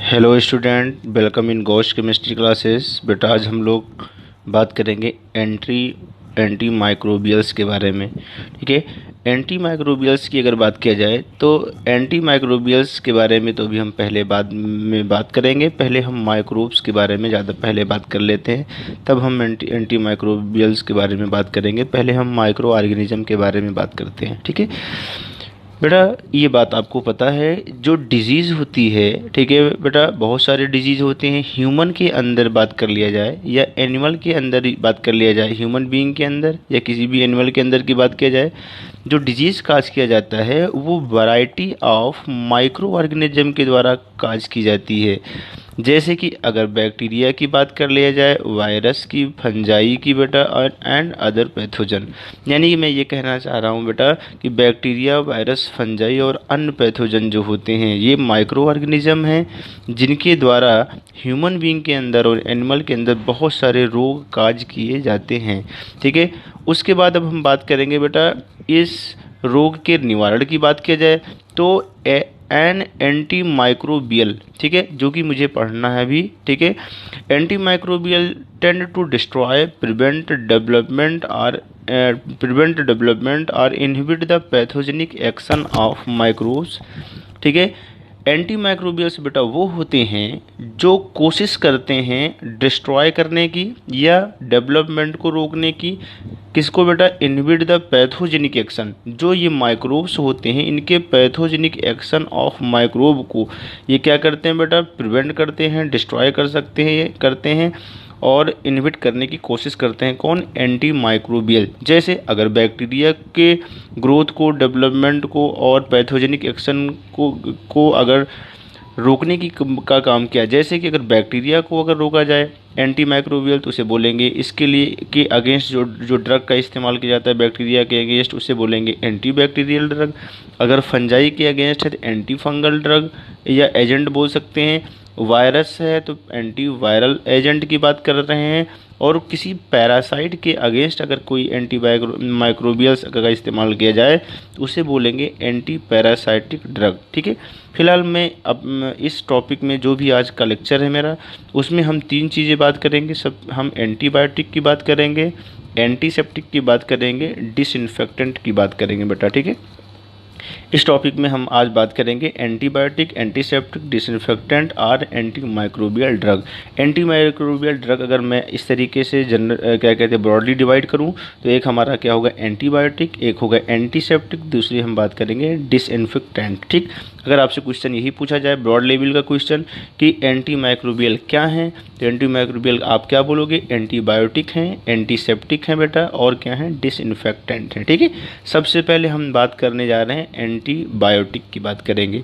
Hello student, welcome in gosh chemistry classes. बेटा आज हम लोग बात करेंगे एंटी माइक्रोबियल्स के बारे में। ठीक है, एंटी माइक्रोबियल्स की अगर बात किया जाए तो एंटी माइक्रोबियल्स के बारे में तो अभी हम पहले बाद में बात करेंगे। पहले हम माइक्रोब्स के बारे में ज़्यादा पहले बात कर लेते हैं, तब हम एंटी माइक्रोबियल्स के बारे में बात करेंगे। पहले हम माइक्रो ऑर्गेनिज्म के बारे में बात करते हैं। ठीक है बेटा, ये बात आपको पता है जो डिजीज़ होती है, ठीक है बेटा, बहुत सारे डिजीज़ होते हैं। ह्यूमन के अंदर बात कर लिया जाए या एनिमल के अंदर ही बात कर लिया जाए, ह्यूमन बीइंग के अंदर या किसी भी एनिमल के अंदर की बात किया जाए, जो डिजीज़ काज किया जाता है वो वैरायटी ऑफ माइक्रो ऑर्गेनिज्म के द्वारा काज की जाती है। जैसे कि अगर बैक्टीरिया की बात कर लिया जाए, वायरस की, फंजाई की बेटा, और एंड अदर पैथोजन। यानी कि मैं ये कहना चाह रहा हूँ बेटा कि बैक्टीरिया, वायरस, फंजाई और अन्य पैथोजन जो होते हैं ये माइक्रो ऑर्गेनिज्म हैं, जिनके द्वारा ह्यूमन बीइंग के अंदर और एनिमल के अंदर बहुत सारे रोग काज किए जाते हैं। ठीक है, उसके बाद अब हम बात करेंगे बेटा इस रोग के निवारण की बात किया जाए तो एन एंटी माइक्रोबियल, ठीक है, जो कि मुझे पढ़ना है अभी। ठीक है, anti microbial tend to destroy, prevent development और inhibit the pathogenic action of microbes. ठीक है, एंटी माइक्रोबियल्स बेटा वो होते हैं जो कोशिश करते हैं डिस्ट्रॉय करने की या डेवलपमेंट को रोकने की। किसको बेटा? Inhibit the pathogenic action. जो ये माइक्रोब्स होते हैं इनके पैथोजेनिक एक्शन ऑफ माइक्रोब को ये क्या करते हैं बेटा? प्रिवेंट करते हैं, डिस्ट्रॉय कर सकते हैं, ये करते हैं और इनहिबिट करने की कोशिश करते हैं। कौन? Anti microbial. जैसे अगर बैक्टीरिया के ग्रोथ को, डेवलपमेंट को और पैथोजेनिक एक्शन को अगर रोकने की का काम किया, जैसे कि अगर बैक्टीरिया को अगर रोका जाए एंटी माइक्रोबियल तो उसे बोलेंगे इसके लिए कि अगेंस्ट जो ड्रग का इस्तेमाल किया जाता है बैक्टीरिया के अगेंस्ट, उसे बोलेंगे एंटी बैक्टीरियल ड्रग। अगर फंजाई के अगेंस्ट है तो एंटी फंगल ड्रग या एजेंट बोल सकते हैं। वायरस है तो एंटी वायरल एजेंट की बात कर रहे हैं। और किसी पैरासाइट के अगेंस्ट अगर कोई एंटी माइक्रोबियल्स का इस्तेमाल किया जाए तो उसे बोलेंगे एंटी पैरासाइटिक ड्रग। ठीक है, फिलहाल मैं अब इस टॉपिक में जो भी आज का लेक्चर है मेरा, उसमें हम तीन चीज़ें बात करेंगे। सब हम एंटीबायोटिक की बात करेंगे, एंटीसेप्टिक की बात करेंगे, डिसइंफेक्टेंट की बात करेंगे बेटा। ठीक है, इस टॉपिक में हम आज बात करेंगे एंटीबायोटिक, एंटीसेप्टिक, डिसइंफेक्टेंट और anti microbial drug. Anti microbial drug अगर मैं इस तरीके से क्या कहते हैं ब्रॉडली डिवाइड करूं तो एक हमारा क्या होगा? एंटीबायोटिक, एक होगा एंटीसेप्टिक, दूसरी हम बात करेंगे डिसइंफेक्टेंट। ठीक, अगर आपसे क्वेश्चन यही पूछा जाए ब्रॉड लेवल का क्वेश्चन कि एंटी माइक्रोबियल क्या है, तो एंटी माइक्रोबियल आप क्या बोलोगे? एंटीबायोटिक हैं, एंटीसेप्टिक हैं बेटा, और क्या है? डिसइंफेक्टेंट हैं। ठीक है, सबसे पहले हम बात करने जा रहे हैं एंटीबायोटिक की बात करेंगे।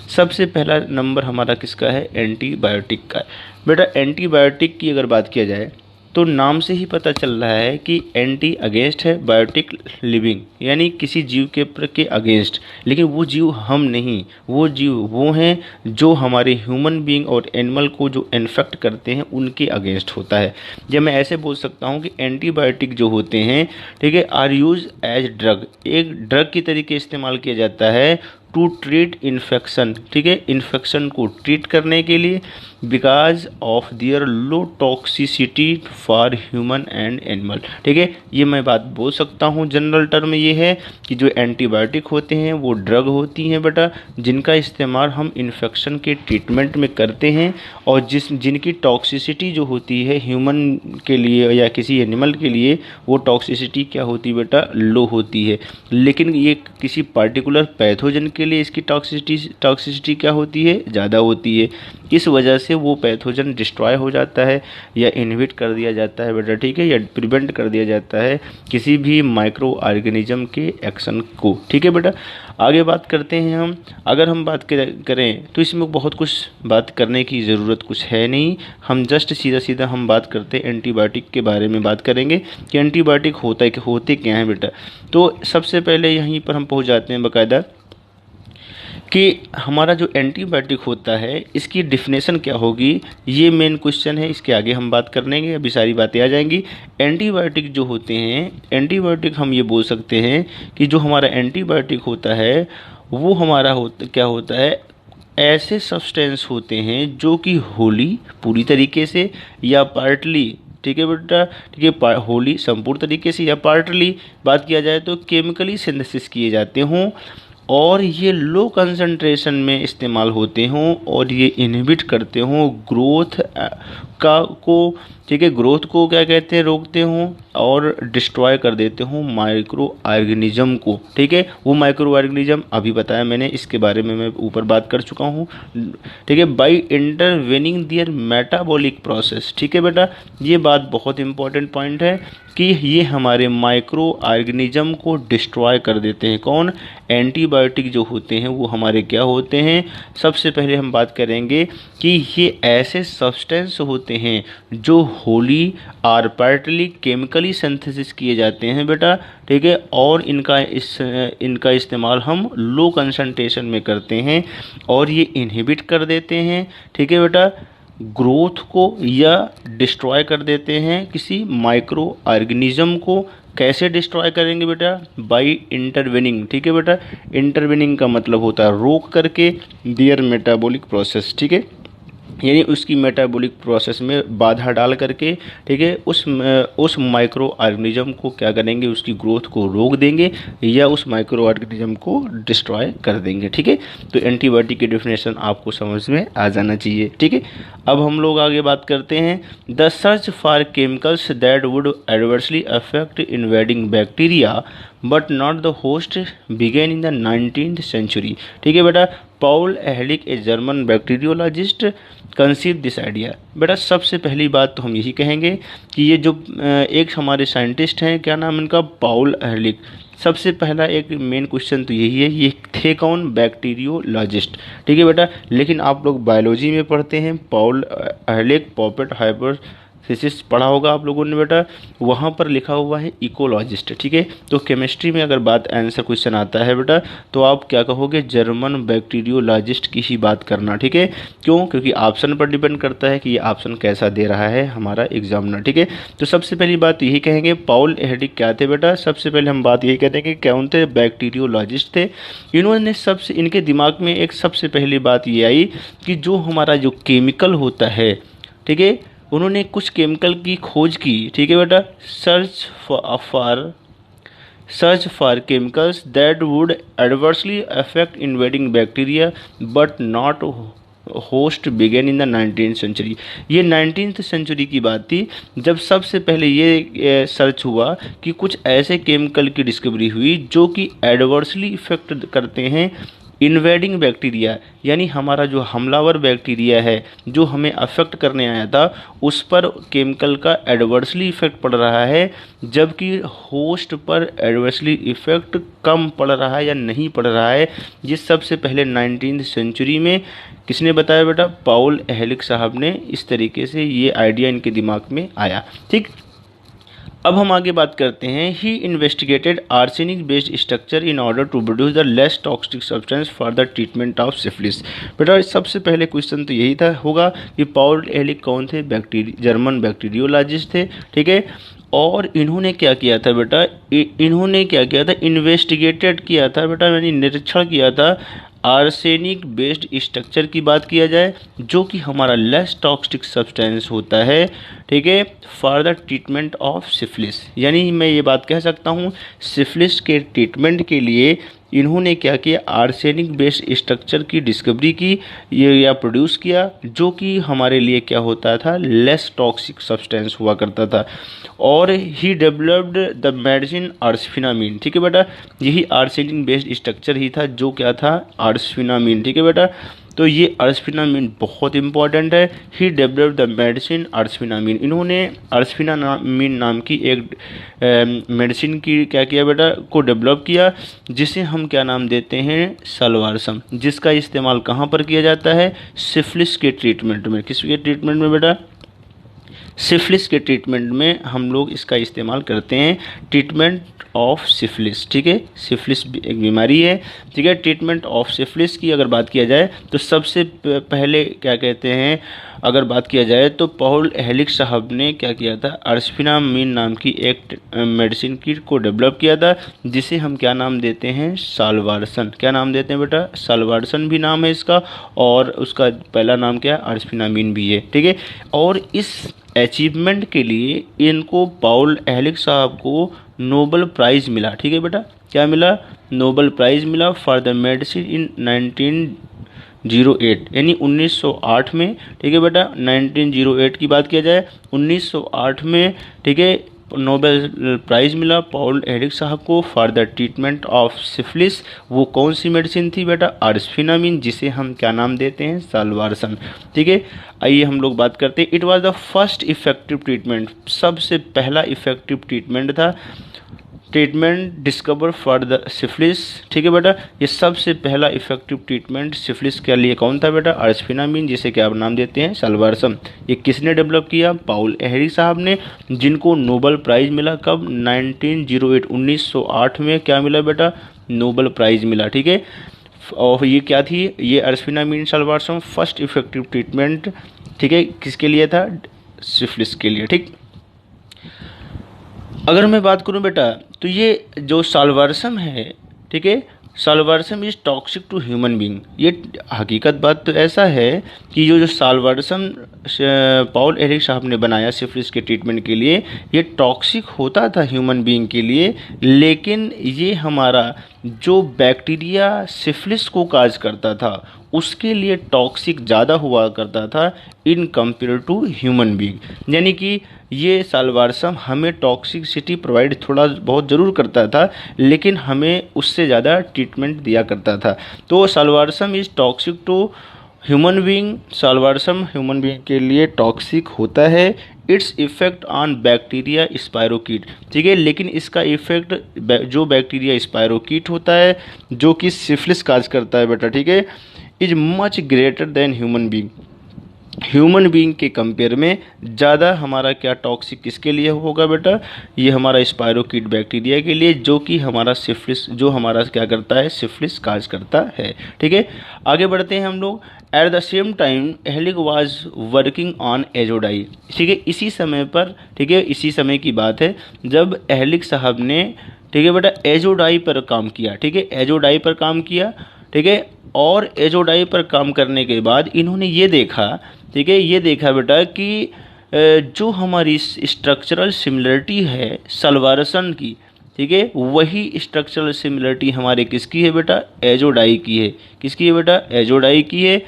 सबसे पहला नंबर हमारा किसका है? एंटीबायोटिक का। बेटा एंटीबायोटिक की अगर बात किया जाए तो नाम से ही पता चल रहा है कि एंटी अगेंस्ट है, बायोटिक लिविंग, यानी किसी जीव के अगेंस्ट। लेकिन वो जीव हम नहीं, वो जीव वो हैं जो हमारे ह्यूमन बीइंग और एनिमल को जो इन्फेक्ट करते हैं उनके अगेंस्ट होता है। जब मैं ऐसे बोल सकता हूँ कि एंटीबायोटिक जो होते हैं, ठीक है, आर यूज एज ड्रग, एक ड्रग की तरीके इस्तेमाल किया जाता है टू ट्रीट इन्फेक्शन। ठीक है, इन्फेक्शन को ट्रीट करने के लिए, because of their low toxicity for human and animal. ठीक है, ये मैं बात बोल सकता हूँ जनरल टर्म में ये है कि जो एंटीबायोटिक होते हैं वो ड्रग होती हैं बेटा, जिनका इस्तेमाल हम इन्फेक्शन के ट्रीटमेंट में करते हैं और जिनकी टॉक्सिसिटी जो होती है ह्यूमन के लिए या किसी एनिमल के लिए, वो टॉक्सिसिटी क्या होती है बेटा? लो होती है। लेकिन ये किसी पर्टिकुलर पैथोजन के लिए इसकी टॉक्सिसिटी क्या होती है? ज़्यादा होती है। इस वजह से वो पैथोजन डिस्ट्रॉय हो जाता है या इनहिबिट कर दिया जाता है बेटा। ठीक है, या प्रिवेंट कर दिया जाता है किसी भी माइक्रो ऑर्गेनिज्म के एक्शन को। ठीक है बेटा, आगे बात करते हैं हम। अगर हम बात करें तो इसमें बहुत कुछ बात करने की ज़रूरत कुछ है नहीं। हम जस्ट सीधा सीधा हम बात करते हैं एंटीबायोटिक के बारे में बात करेंगे कि एंटीबायोटिक होते क्या हैं बेटा। तो सबसे पहले यहीं पर हम पहुँच जाते हैं बाकायदा कि हमारा जो एंटीबायोटिक होता है इसकी डिफिनेशन क्या होगी, ये मेन क्वेश्चन है। इसके आगे हम बात कर लेंगे, अभी सारी बातें आ जाएंगी। एंटीबायोटिक जो होते हैं, एंटीबायोटिक हम ये बोल सकते हैं कि जो हमारा एंटीबायोटिक होता है वो हमारा क्या होता है? ऐसे सब्सटेंस होते हैं जो कि होली पूरी तरीके से या पार्टली, ठीक है बेटा, ठीक है, होली संपूर्ण तरीके से या पार्टली बात किया जाए तो केमिकली सिंथेसिस किए जाते हों और ये लो कंसंट्रेशन में इस्तेमाल होते हों और ये इनहिबिट करते हों ग्रोथ का को, ठीक है, ग्रोथ को क्या कहते हैं, रोकते हों और डिस्ट्रॉय कर देते हों माइक्रो ऑर्गेनिज्म को, ठीक है। वो माइक्रो ऑर्गेनिज्म अभी बताया मैंने, इसके बारे में मैं ऊपर बात कर चुका हूँ, ठीक है, बाय इंटरवेनिंग दियर मेटाबॉलिक प्रोसेस, ठीक है बेटा। ये बात बहुत इंपॉर्टेंट पॉइंट है कि ये हमारे माइक्रो ऑर्गेनिज्म को डिस्ट्रॉय कर देते हैं। कौन? एंटीबायोटिक जो होते हैं वो हमारे क्या होते हैं? सबसे पहले हम बात करेंगे कि ये ऐसे सब्सटेंस होते हैं जो होली और पार्टली केमिकली सिंथेसिस किए जाते हैं बेटा, ठीक है, और इनका इस्तेमाल हम लो कंसंट्रेशन में करते हैं और ये इनहिबिट कर देते हैं, ठीक है बेटा, ग्रोथ को या डिस्ट्रॉय कर देते हैं किसी माइक्रो ऑर्गेनिज्म को। कैसे डिस्ट्रॉय करेंगे बेटा? बाय इंटरवेनिंग, ठीक है बेटा। इंटरवेनिंग का मतलब होता है रोक करके दियर मेटाबॉलिक प्रोसेस, ठीक है, यानी उसकी मेटाबॉलिक प्रोसेस में बाधा डाल करके, ठीक है, उस माइक्रो ऑर्गेनिज्म को क्या करेंगे, उसकी ग्रोथ को रोक देंगे या उस माइक्रो ऑर्गेनिज्म को डिस्ट्रॉय कर देंगे, ठीक है। तो एंटीबायोटिक की डेफिनेशन आपको समझ में आ जाना चाहिए, ठीक है। अब हम लोग आगे बात करते हैं the search for chemicals that would adversely affect invading bacteria but not the host began in the 19th century, ठीक है बेटा। Paul Ehrlich a German bacteriologist conceive this idea. बेटा सबसे पहली बात तो हम यही कहेंगे कि ये जो एक हमारे साइंटिस्ट हैं, क्या नाम इनका? पॉल एहलिक। सबसे पहला एक मेन क्वेश्चन तो यही है, ये थे कौन? बैक्टीरियोलॉजिस्ट, ठीक है बेटा। लेकिन आप लोग बायोलॉजी में पढ़ते हैं पॉल एहलिक पॉपेट हाइपोथेसिस पढ़ा होगा आप लोगों ने बेटा, वहाँ पर लिखा हुआ है इकोलॉजिस्ट, ठीक है। तो केमिस्ट्री में अगर बात आंसर क्वेश्चन आता है बेटा तो आप क्या कहोगे? जर्मन बैक्टीरियोलॉजिस्ट की ही बात करना, ठीक है। क्यों? क्योंकि ऑप्शन पर डिपेंड करता है कि ये ऑप्शन कैसा दे रहा है हमारा एग्जामिनर, ठीक है। तो सबसे पहली बात यही कहेंगे पॉल एहलिक क्या थे बेटा? सबसे पहले हम बात यही कहते हैं कि कौन थे? बैक्टीरियोलॉजिस्ट थे। इन्होंने सबसे इनके दिमाग में एक सबसे पहली बात ये आई कि जो हमारा जो केमिकल होता है, ठीक है, उन्होंने कुछ केमिकल की खोज की, ठीक है बेटा। Search for chemicals that would adversely affect invading bacteria but not host began in the 19th century. ये 19th सेंचुरी की बात थी जब सबसे पहले ये सर्च हुआ कि कुछ ऐसे केमिकल की डिस्कवरी हुई जो कि एडवर्सली इफेक्ट करते हैं इन्वेडिंग बैक्टीरिया, यानी हमारा जो हमलावर बैक्टीरिया है जो हमें अफेक्ट करने आया था उस पर केमिकल का एडवर्सली इफेक्ट पड़ रहा है, जबकि होस्ट पर एडवर्सली इफेक्ट कम पड़ रहा है या नहीं पड़ रहा है। ये सबसे पहले 19th सेंचुरी में किसने बताया बेटा? पॉल एहलिक साहब ने। इस तरीके से ये आइडिया इनके दिमाग में आया, ठीक। अब हम आगे बात करते हैं he investigated arsenic based structure in order to produce the less toxic substance for the treatment of syphilis. बेटा सबसे पहले क्वेश्चन तो यही था होगा कि पॉल एहलिक कौन थे? जर्मन बैक्टीरियोलॉजिस्ट थे, ठीक है। और इन्होंने क्या किया था बेटा? इन्होंने क्या किया था? इन्वेस्टिगेटेड किया था बेटा, यानी निरीक्षण किया था आर्सेनिक बेस्ड स्ट्रक्चर की बात किया जाए जो कि हमारा लेस टॉक्सिक सब्सटेंस होता है, ठीक है, for the treatment of syphilis. यानी मैं ये बात कह सकता हूँ सिफिलिस के ट्रीटमेंट के लिए इन्होंने क्या किया? आर्सेनिक बेस्ड स्ट्रक्चर की डिस्कवरी की या प्रोड्यूस किया जो कि हमारे लिए क्या होता था? लेस टॉक्सिक सब्सटेंस हुआ करता था। और ही डेवलप्ड द मेडिसिन आर्सफेनामिन, ठीक है बेटा। यही आर्सेनिक बेस्ड स्ट्रक्चर ही था जो क्या था? आर्सफेनामिन, ठीक है बेटा। तो ये आर्सफेनामिन बहुत इंपॉर्टेंट है। He developed the medicine आर्सफेनामिन। इन्होंने आर्सफेनामिन नाम की एक मेडिसिन की क्या किया बेटा? को डेवलप किया, जिसे हम क्या नाम देते हैं? सलवारसम, जिसका इस्तेमाल कहाँ पर किया जाता है? सिफिलिस के ट्रीटमेंट में। किसके ट्रीटमेंट में बेटा? सिफिलिस के ट्रीटमेंट में हम लोग इसका इस्तेमाल करते हैं, ट्रीटमेंट ऑफ सिफिलिस, ठीक है। सिफिलिस एक बीमारी है, ठीक है। ट्रीटमेंट ऑफ सिफिलिस की अगर बात किया जाए तो सबसे पहले क्या कहते हैं? अगर बात किया जाए तो पॉल एहलिक साहब ने क्या किया था, अर्सफेनामिन नाम की एक मेडिसिन की को डेवलप किया था, जिसे हम क्या नाम देते हैं, साल्वारसन। क्या नाम देते हैं बेटा, साल्वारसन भी नाम है इसका, और उसका पहला नाम क्या है, अर्सफेनामिन भी है। ठीक है, और इस अचीवमेंट के लिए इनको पॉल एहलिक साहब को नोबेल प्राइज़ मिला। ठीक है बेटा, क्या मिला, नोबेल प्राइज़ मिला फॉर द मेडिसिन इन 1908, यानी 1908 में। ठीक है बेटा, 1908 की बात किया जाए, 1908 में, ठीक है, नोबेल प्राइज़ मिला पॉल एहलिक साहब को for the treatment of syphilis. वो कौन सी मेडिसिन थी बेटा, अर्सफेनामिन, जिसे हम क्या नाम देते हैं, साल्वारसन। ठीक है, आइए हम लोग बात करते हैं। It was the first effective treatment, सबसे पहला इफेक्टिव ट्रीटमेंट था, treatment discover for the syphilis. ठीक है बेटा, ये सबसे पहला इफेक्टिव ट्रीटमेंट सिफिलिस के लिए कौन था बेटा, अर्सफेनामिन, जिसे क्या नाम देते हैं, साल्वारसन। ये किसने डेवलप किया, पॉल एहलिक साहब ने, जिनको नोबेल प्राइज़ मिला कब, 1908, 1908 में क्या मिला बेटा, नोबेल प्राइज़ मिला। ठीक है, और ये क्या थी, ये अर्सफेनामिन साल्वारसन फर्स्ट इफेक्टिव ट्रीटमेंट, ठीक है, किसके लिए था, सिफिलिस के लिए। ठीक, अगर मैं बात करूं बेटा, तो ये जो साल्वारसन है, ठीक है, Salvarsan is toxic to human being. ये हकीकत बात तो ऐसा है कि जो साल्वारसन पॉल एहलिक साहब ने बनाया सिफिलिस के ट्रीटमेंट के लिए, ये टॉक्सिक होता था ह्यूमन बीइंग के लिए, लेकिन ये हमारा जो बैक्टीरिया सिफिलिस को काज करता था उसके लिए टॉक्सिक ज़्यादा हुआ करता था in compare to human being. यानी कि ये साल्वारसन हमें टॉक्सिसिटी प्रोवाइड थोड़ा बहुत ज़रूर करता था, लेकिन हमें उससे ज़्यादा ट्रीटमेंट दिया करता था। तो Salvarsan is toxic to human being, Salvarsan human being के लिए टॉक्सिक होता है। It's effect on bacteria spirochete, ठीक है, लेकिन इसका इफेक्ट जो बैक्टीरिया स्पायरोकीट होता है, जो कि सिफिलिस काज करता है बेटा, ठीक है, is much greater than human being. Human being के कंपेयर में ज़्यादा हमारा क्या टॉक्सिक किसके लिए होगा बेटा, ये हमारा स्पायरोकीट बैक्टीरिया के लिए, जो कि हमारा सिफिलिस, जो हमारा क्या करता है, सिफिलिस काज करता है। ठीक है, आगे बढ़ते हैं हम लोग। At the same time Ehrlich was working on azo dye. ठीक है, इसी समय पर, ठीक है, इसी समय की बात है जब एहलिक साहब ने, ठीक है बेटा, एजोडाई पर काम किया। ठीक है, एजोडाई पर काम किया। ठीक है, और एजोडाई पर काम करने के बाद इन्होंने ये देखा, ठीक है, ये देखा बेटा कि जो हमारी स्ट्रक्चरल सिमिलरिटी है साल्वारसन की, ठीक है, वही स्ट्रक्चरल सिमिलरिटी हमारे किसकी है बेटा, एजोडाई की है। किसकी है बेटा, एजोडाई की है।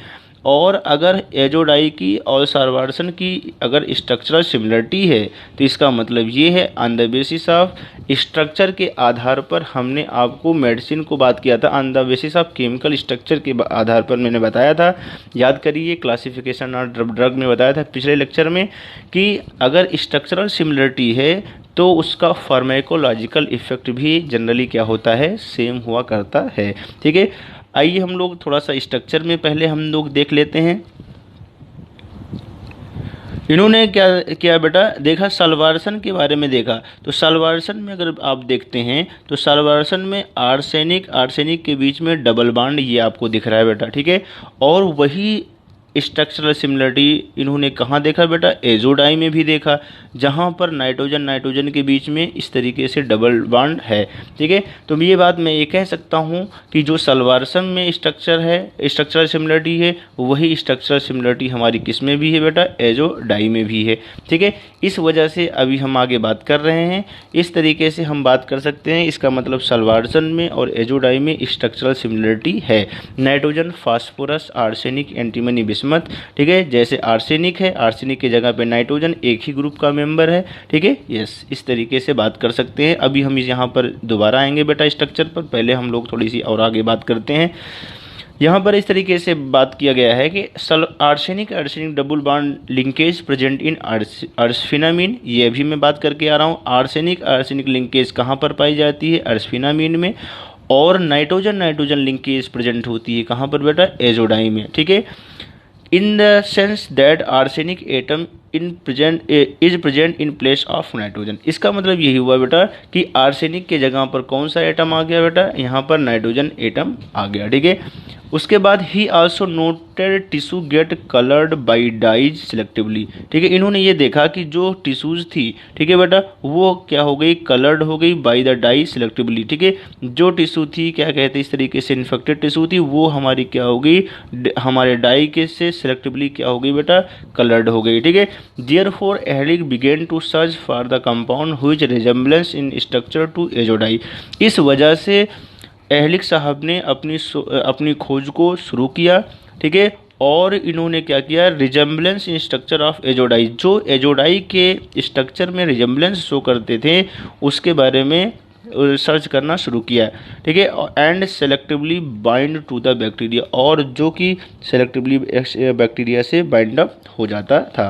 और अगर एजोडाई की और साल्वारसन की अगर स्ट्रक्चरल सिमिलरिटी है, तो इसका मतलब ये है on the basis of structure के आधार पर हमने आपको मेडिसिन को बात किया था, on the basis of chemical structure के आधार पर मैंने बताया था। याद करिए, क्लासिफिकेशन और ड्रग में बताया था पिछले लेक्चर में कि अगर स्ट्रक्चरल सिमिलरिटी है तो उसका फार्माकोलॉजिकल इफेक्ट भी जनरली क्या होता है, सेम हुआ करता है। ठीक है, आइए हम लोग थोड़ा सा स्ट्रक्चर में पहले हम लोग देख लेते हैं। इन्होंने क्या किया बेटा, देखा साल्वारसन के बारे में देखा, तो साल्वारसन में अगर आप देखते हैं तो साल्वारसन में आर्सेनिक के बीच में डबल बॉन्ड ये आपको दिख रहा है बेटा। ठीक है, और वही स्ट्रक्चरल सिमिलरिटी इन्होंने कहाँ देखा बेटा, एजोडाई में भी देखा, जहाँ पर नाइट्रोजन के बीच में इस तरीके से डबल बॉन्ड है। ठीक है, तो ये बात मैं ये कह सकता हूँ कि जो साल्वारसन में स्ट्रक्चर है, स्ट्रक्चरल सिमिलरिटी है, वही स्ट्रक्चरल सिमिलरिटी हमारी किस में भी है बेटा, एजोडाई में भी है। ठीक है, इस वजह से अभी हम आगे बात कर रहे हैं, इस तरीके से हम बात कर सकते हैं। इसका मतलब साल्वारसन में और एजोडाई में स्ट्रक्चरल सिमिलरिटी है। Nitrogen, phosphorus, arsenic, antimony, bismuth. ठीक है, जैसे आर्सेनिक है, आर्सेनिक की जगह पे नाइट्रोजन एक ही ग्रुप का मेंबर है। ठीक है, यस, इस तरीके से बात कर सकते हैं। अभी हम यहाँ पर दोबारा आएंगे बेटा स्ट्रक्चर पर, पहले हम लोग थोड़ी सी और आगे बात करते हैं। यहाँ पर इस तरीके से बात किया गया है कि arsenic double bond linkage present in arsphenamine, ये भी मैं बात करके आ रहा हूँ। आर्सेनिक लिंकेज कहाँ पर पाई जाती है, अर्सफेनामिन में। और नाइट्रोजन लिंकेज प्रेजेंट होती है कहाँ पर बेटा, एजोडाई में। ठीक है, in the sense that arsenic atom is present in place of nitrogen. इसका मतलब यही हुआ बेटा कि आर्सेनिक के जगह पर कौन सा एटम आ गया बेटा, यहाँ पर नाइट्रोजन एटम आ गया। ठीक है, उसके बाद ही also noted tissue get coloured by dyes selectively. ठीक है, इन्होंने ये देखा कि जो टिश्यूज थी, ठीक है बेटा, वो क्या हो गई, कलर्ड हो गई बाई द डाई सिलेक्टिवली। ठीक है, जो टिश्यू थी, क्या कहते हैं, इस तरीके से इन्फेक्टेड टिश्यू थी, वो हमारी क्या हो गई, हमारे डाई के से सिलेक्टिवली क्या हो गई बेटा, कलर्ड हो गई। ठीक है, therefore Ehrlich began to search for the compound which resemblance in structure to azo dye. इस वजह से एहलिक साहब ने अपनी खोज को शुरू किया। ठीक है, और इन्होंने क्या किया, resemblance in structure of azo dye, जो एजोडाई के स्ट्रक्चर में रिजेम्बलेंस शो करते थे उसके बारे में सर्च करना शुरू किया। ठीक है, and selectively bind to the bacteria, और जो कि सेलेक्टिवली बैक्टीरिया से बाइंड अप हो जाता था।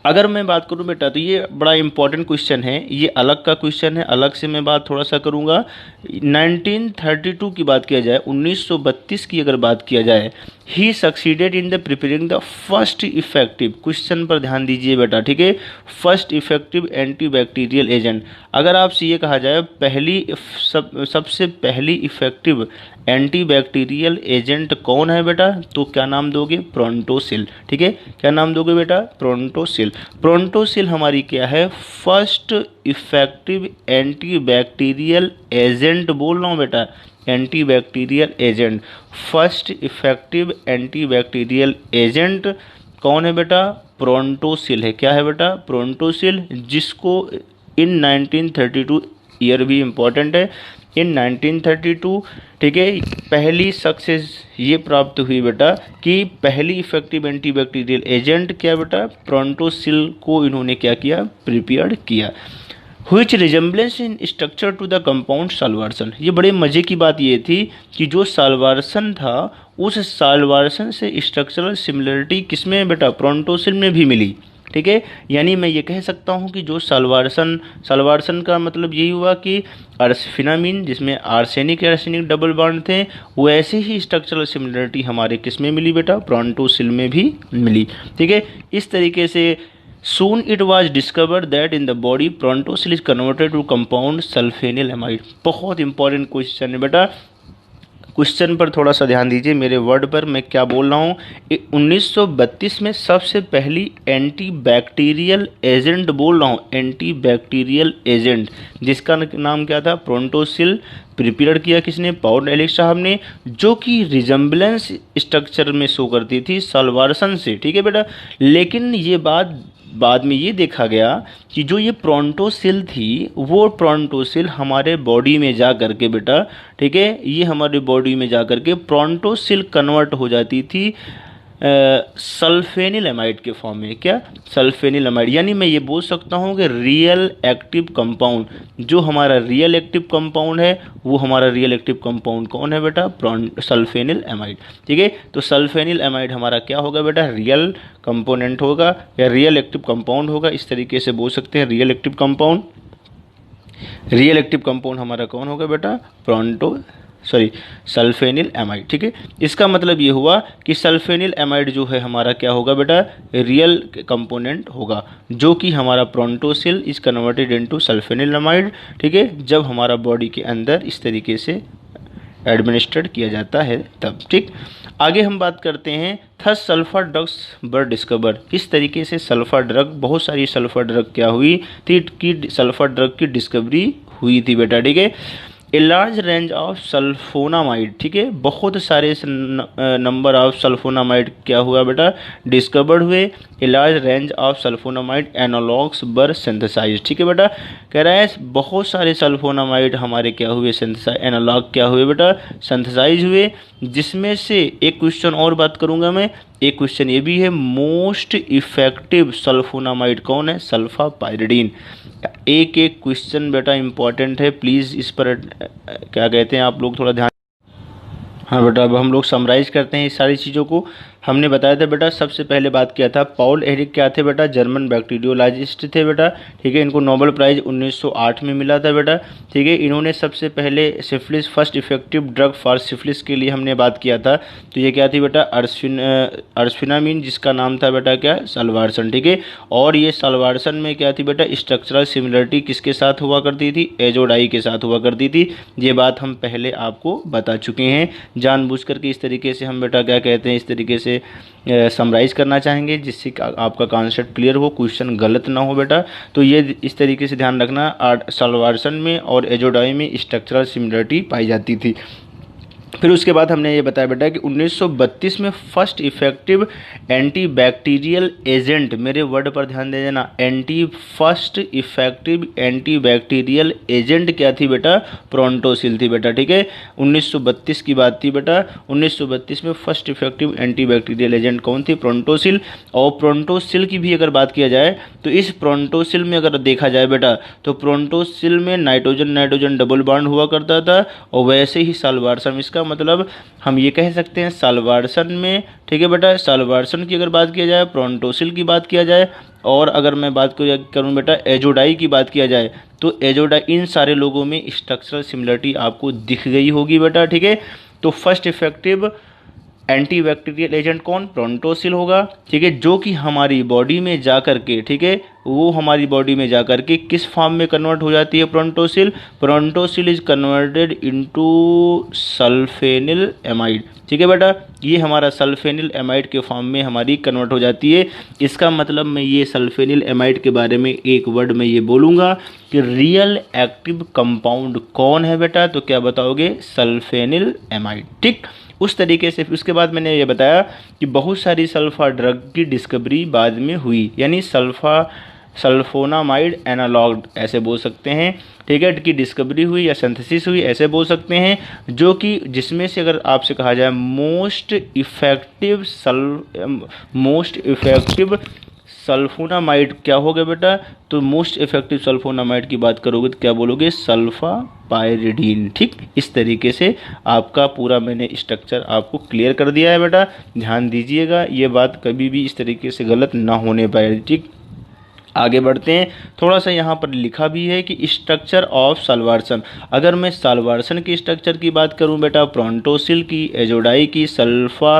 अगर मैं बात करूं बेटा, तो ये बड़ा इंपॉर्टेंट क्वेश्चन है, ये अलग का क्वेश्चन है, अलग से मैं बात थोड़ा सा करूंगा। 1932 की बात किया जाए, 1932 की अगर बात किया जाए, he succeeded in the preparing the first effective, question पर ध्यान दीजिए बेटा। ठीक है, फर्स्ट इफेक्टिव एंटीबैक्टीरियल एजेंट। अगर आपसे ये कहा जाए सबसे पहली इफेक्टिव एंटीबैक्टीरियल एजेंट कौन है बेटा, तो क्या नाम दोगे, प्रोंटोसिल। ठीक है, क्या नाम दोगे बेटा, प्रोंटोसिल। प्रोंटोसिल हमारी क्या है, फर्स्ट इफेक्टिव एंटीबैक्टीरियल एजेंट बोल रहा हूँ बेटा, antibacterial agent, first effective antibacterial agent कौन है बेटा, प्रोंटोसिल है। क्या है बेटा, प्रोंटोसिल, जिसको इन 1932, ईयर भी इम्पॉर्टेंट है, इन 1932, ठीक है, पहली सक्सेस ये प्राप्त हुई बेटा कि पहली इफेक्टिव एंटीबैक्टीरियल एजेंट क्या बेटा, प्रोंटोसिल को इन्होंने क्या किया, प्रिपेयर्ड किया। Which resemblance in structure to the compound Salvarsan. ये बड़े मजे की बात ये थी कि जो साल्वारसन था, उस साल्वारसन से स्ट्रक्चरल सिमिलरिटी किसमें बेटा, प्रोंटोसिल में भी मिली। ठीक है, यानी मैं ये कह सकता हूँ कि जो साल्वारसन का मतलब यही हुआ कि आर्सफिनामिन, जिसमें आर्सेनिक डबल बॉन्ड थे, वैसे ही स्ट्रक्चरल सिमिलरिटी हमारे किस में मिली बेटा, प्रोंटोसिल में भी मिली। ठीक है, इस तरीके से Soon it was discovered that in the body प्रोंटोसिल is converted to compound सल्फेनिलएमाइड। बहुत इंपॉर्टेंट क्वेश्चन है बेटा, क्वेश्चन पर थोड़ा सा ध्यान दीजिए, मेरे वर्ड पर मैं क्या बोल रहा हूँ। 1932 में सबसे पहली एंटीबैक्टीरियल एजेंट बोल रहा हूँ, एंटीबैक्टीरियल एजेंट, जिसका नाम क्या था, प्रोंटोसिल, प्रिपेयर किया किसने, पाउल एहलिक साहब ने, जो कि रिजेम्बलेंस स्ट्रक्चर में शो करती थी साल्वारसन से। ठीक है बेटा, लेकिन ये बात बाद में ये देखा गया कि जो ये प्रोंटोसिल थी, वो प्रोंटोसिल हमारे बॉडी में जा करके बेटा, ठीक है, ये हमारे बॉडी में जा करके प्रोंटोसिल कन्वर्ट हो जाती थी सल्फेनिलएमाइड के फॉर्म में। क्या, सल्फेनिलएमाइड, यानी मैं ये बोल सकता हूँ कि रियल एक्टिव कंपाउंड, जो हमारा रियल एक्टिव कंपाउंड है, वो हमारा रियल एक्टिव कंपाउंड कौन है बेटा, सल्फेनिलएमाइड। ठीक है, तो सल्फेनिलएमाइड हमारा क्या होगा बेटा, रियल कंपोनेंट होगा या रियल एक्टिव कंपाउंड होगा, इस तरीके से बोल सकते हैं, real active compound. Real active compound हमारा कौन होगा बेटा, सल्फेनिलएमाइड। ठीक है, इसका मतलब ये हुआ कि सल्फेनिलएमाइड जो है हमारा क्या होगा बेटा, रियल कंपोनेंट होगा, जो कि हमारा प्रोंटोसिल इज कन्वर्टेड इनटू सल्फेनिलएमाइड। ठीक है, जब हमारा बॉडी के अंदर इस तरीके से एडमिनिस्ट्रेट किया जाता है तब। ठीक, आगे हम बात करते हैं, थस सल्फर ड्रग्स वर डिस्कवर। किस तरीके से सल्फर ड्रग, बहुत सारी सल्फर ड्रग क्या हुई थी कि सल्फर ड्रग की डिस्कवरी हुई थी बेटा। ठीक है, a large range of sulfonamide, ठीक है, बहुत सारे नंबर ऑफ सल्फोनामाइड क्या हुआ बेटा, डिस्कवर्ड हुए। A large range of sulfonamide analogues were synthesize. ठीक है बेटा, कह रहा है बहुत सारे सल्फोनामाइड हमारे क्या हुए, एनालॉग क्या हुए बेटा, सिंथेसाइज हुए, जिसमें से एक क्वेश्चन और बात करूंगा मैं, एक क्वेश्चन ये भी है, मोस्ट इफेक्टिव सल्फोनामाइड कौन है, सल्फापाइरिडीन। एक एक क्वेश्चन बेटा इंपॉर्टेंट है, प्लीज़ इस पर क्या कहते हैं आप लोग थोड़ा ध्यान। हाँ बेटा, अब हम लोग समराइज करते हैं इस सारी चीज़ों को। हमने बताया था बेटा, सबसे पहले बात किया था पॉल एरिक, क्या थे बेटा, जर्मन बैक्टीरियोलॉजिस्ट थे बेटा, ठीक है। इनको नोबेल प्राइज 1908 में मिला था बेटा, ठीक है। इन्होंने सबसे पहले syphilis, first effective drug for syphilis के लिए हमने बात किया था, तो ये क्या थी बेटा, अर्सफिनामिन, जिसका नाम था बेटा क्या, साल्वारसन, ठीक है। और ये साल्वारसन में क्या थी बेटा, स्ट्रक्चरल सिमिलरिटी किसके साथ हुआ करती थी, एजोडाई के साथ हुआ करती थी। ये बात हम पहले आपको बता चुके हैं। जानबूझ करके इस तरीके से हम बेटा क्या कहते हैं, इस तरीके से समराइज़ करना चाहेंगे जिससे आपका कॉन्सेप्ट क्लियर हो, क्वेश्चन गलत ना हो बेटा। तो ये इस तरीके से ध्यान रखना, साल्वारसन में और एजोडाई में स्ट्रक्चरल सिमिलरिटी पाई जाती थी। फिर उसके बाद हमने ये बताया बेटा कि 1932 में first effective anti bacterial agent, मेरे वर्ड पर ध्यान दे देना, first effective anti bacterial agent क्या थी बेटा, प्रोंटोसिल थी बेटा, ठीक है। 1932 की बात थी बेटा, 1932 में first effective anti bacterial agent कौन थी, प्रोंटोसिल। और प्रोंटोसिल की भी अगर बात किया जाए तो इस प्रोंटोसिल में अगर देखा जाए बेटा, तो प्रोंटोसिल में नाइट्रोजन नाइट्रोजन डबल बॉन्ड हुआ करता था, और वैसे ही साल्वारसन, इसका मतलब हम ये कह सकते हैं साल्वारसन में, ठीक है बेटा, साल्वारसन की अगर बात किया जाए, प्रोंटोसिल की बात किया जाए, और अगर मैं बात करूं बेटा एजोडाई की बात किया जाए, तो एजोडाई, इन सारे लोगों में स्ट्रक्चरल सिमिलरिटी आपको दिख गई होगी बेटा, ठीक है। तो first effective anti bacterial agent कौन, प्रोंटोसिल होगा, ठीक है, जो कि हमारी बॉडी में जा करके, ठीक है, वो हमारी बॉडी में जा करके किस फॉर्म में कन्वर्ट हो जाती है, प्रोंटोसिल, प्रोंटोसिल इज कन्वर्टेड इनटू सल्फेनिल एमाइड, ठीक है बेटा, ये हमारा सल्फेनिल एमाइड के फॉर्म में हमारी कन्वर्ट हो जाती है। इसका मतलब मैं ये सल्फेनिल एमाइड के बारे में एक वर्ड में ये बोलूँगा कि रियल एक्टिव कंपाउंड कौन है बेटा, तो क्या बताओगे, सल्फेनिल एमाइड, ठीक। उस तरीके से उसके बाद मैंने ये बताया कि बहुत सारी सल्फा ड्रग की डिस्कवरी बाद में हुई, यानी सल्फोनामाइड एनालॉग ऐसे बोल सकते हैं, ठीक है, की डिस्कवरी हुई या सिंथेसिस हुई ऐसे बोल सकते हैं, जो कि जिसमें से अगर आपसे कहा जाए मोस्ट इफेक्टिव सल्फोनामाइड क्या हो गया बेटा, तो मोस्ट इफेक्टिव सल्फोनामाइड की बात करोगे तो क्या बोलोगे, सल्फा पायरिडीन, ठीक। इस तरीके से आपका पूरा मैंने स्ट्रक्चर आपको क्लियर कर दिया है बेटा, ध्यान दीजिएगा, ये बात कभी भी इस तरीके से गलत ना होने पाए, ठीक। आगे बढ़ते हैं, थोड़ा सा यहाँ पर लिखा भी है कि स्ट्रक्चर ऑफ साल्वारसन, अगर मैं साल्वारसन की स्ट्रक्चर की बात करूँ बेटा, प्रोंटोसिल की, एजोडाई की, सल्फा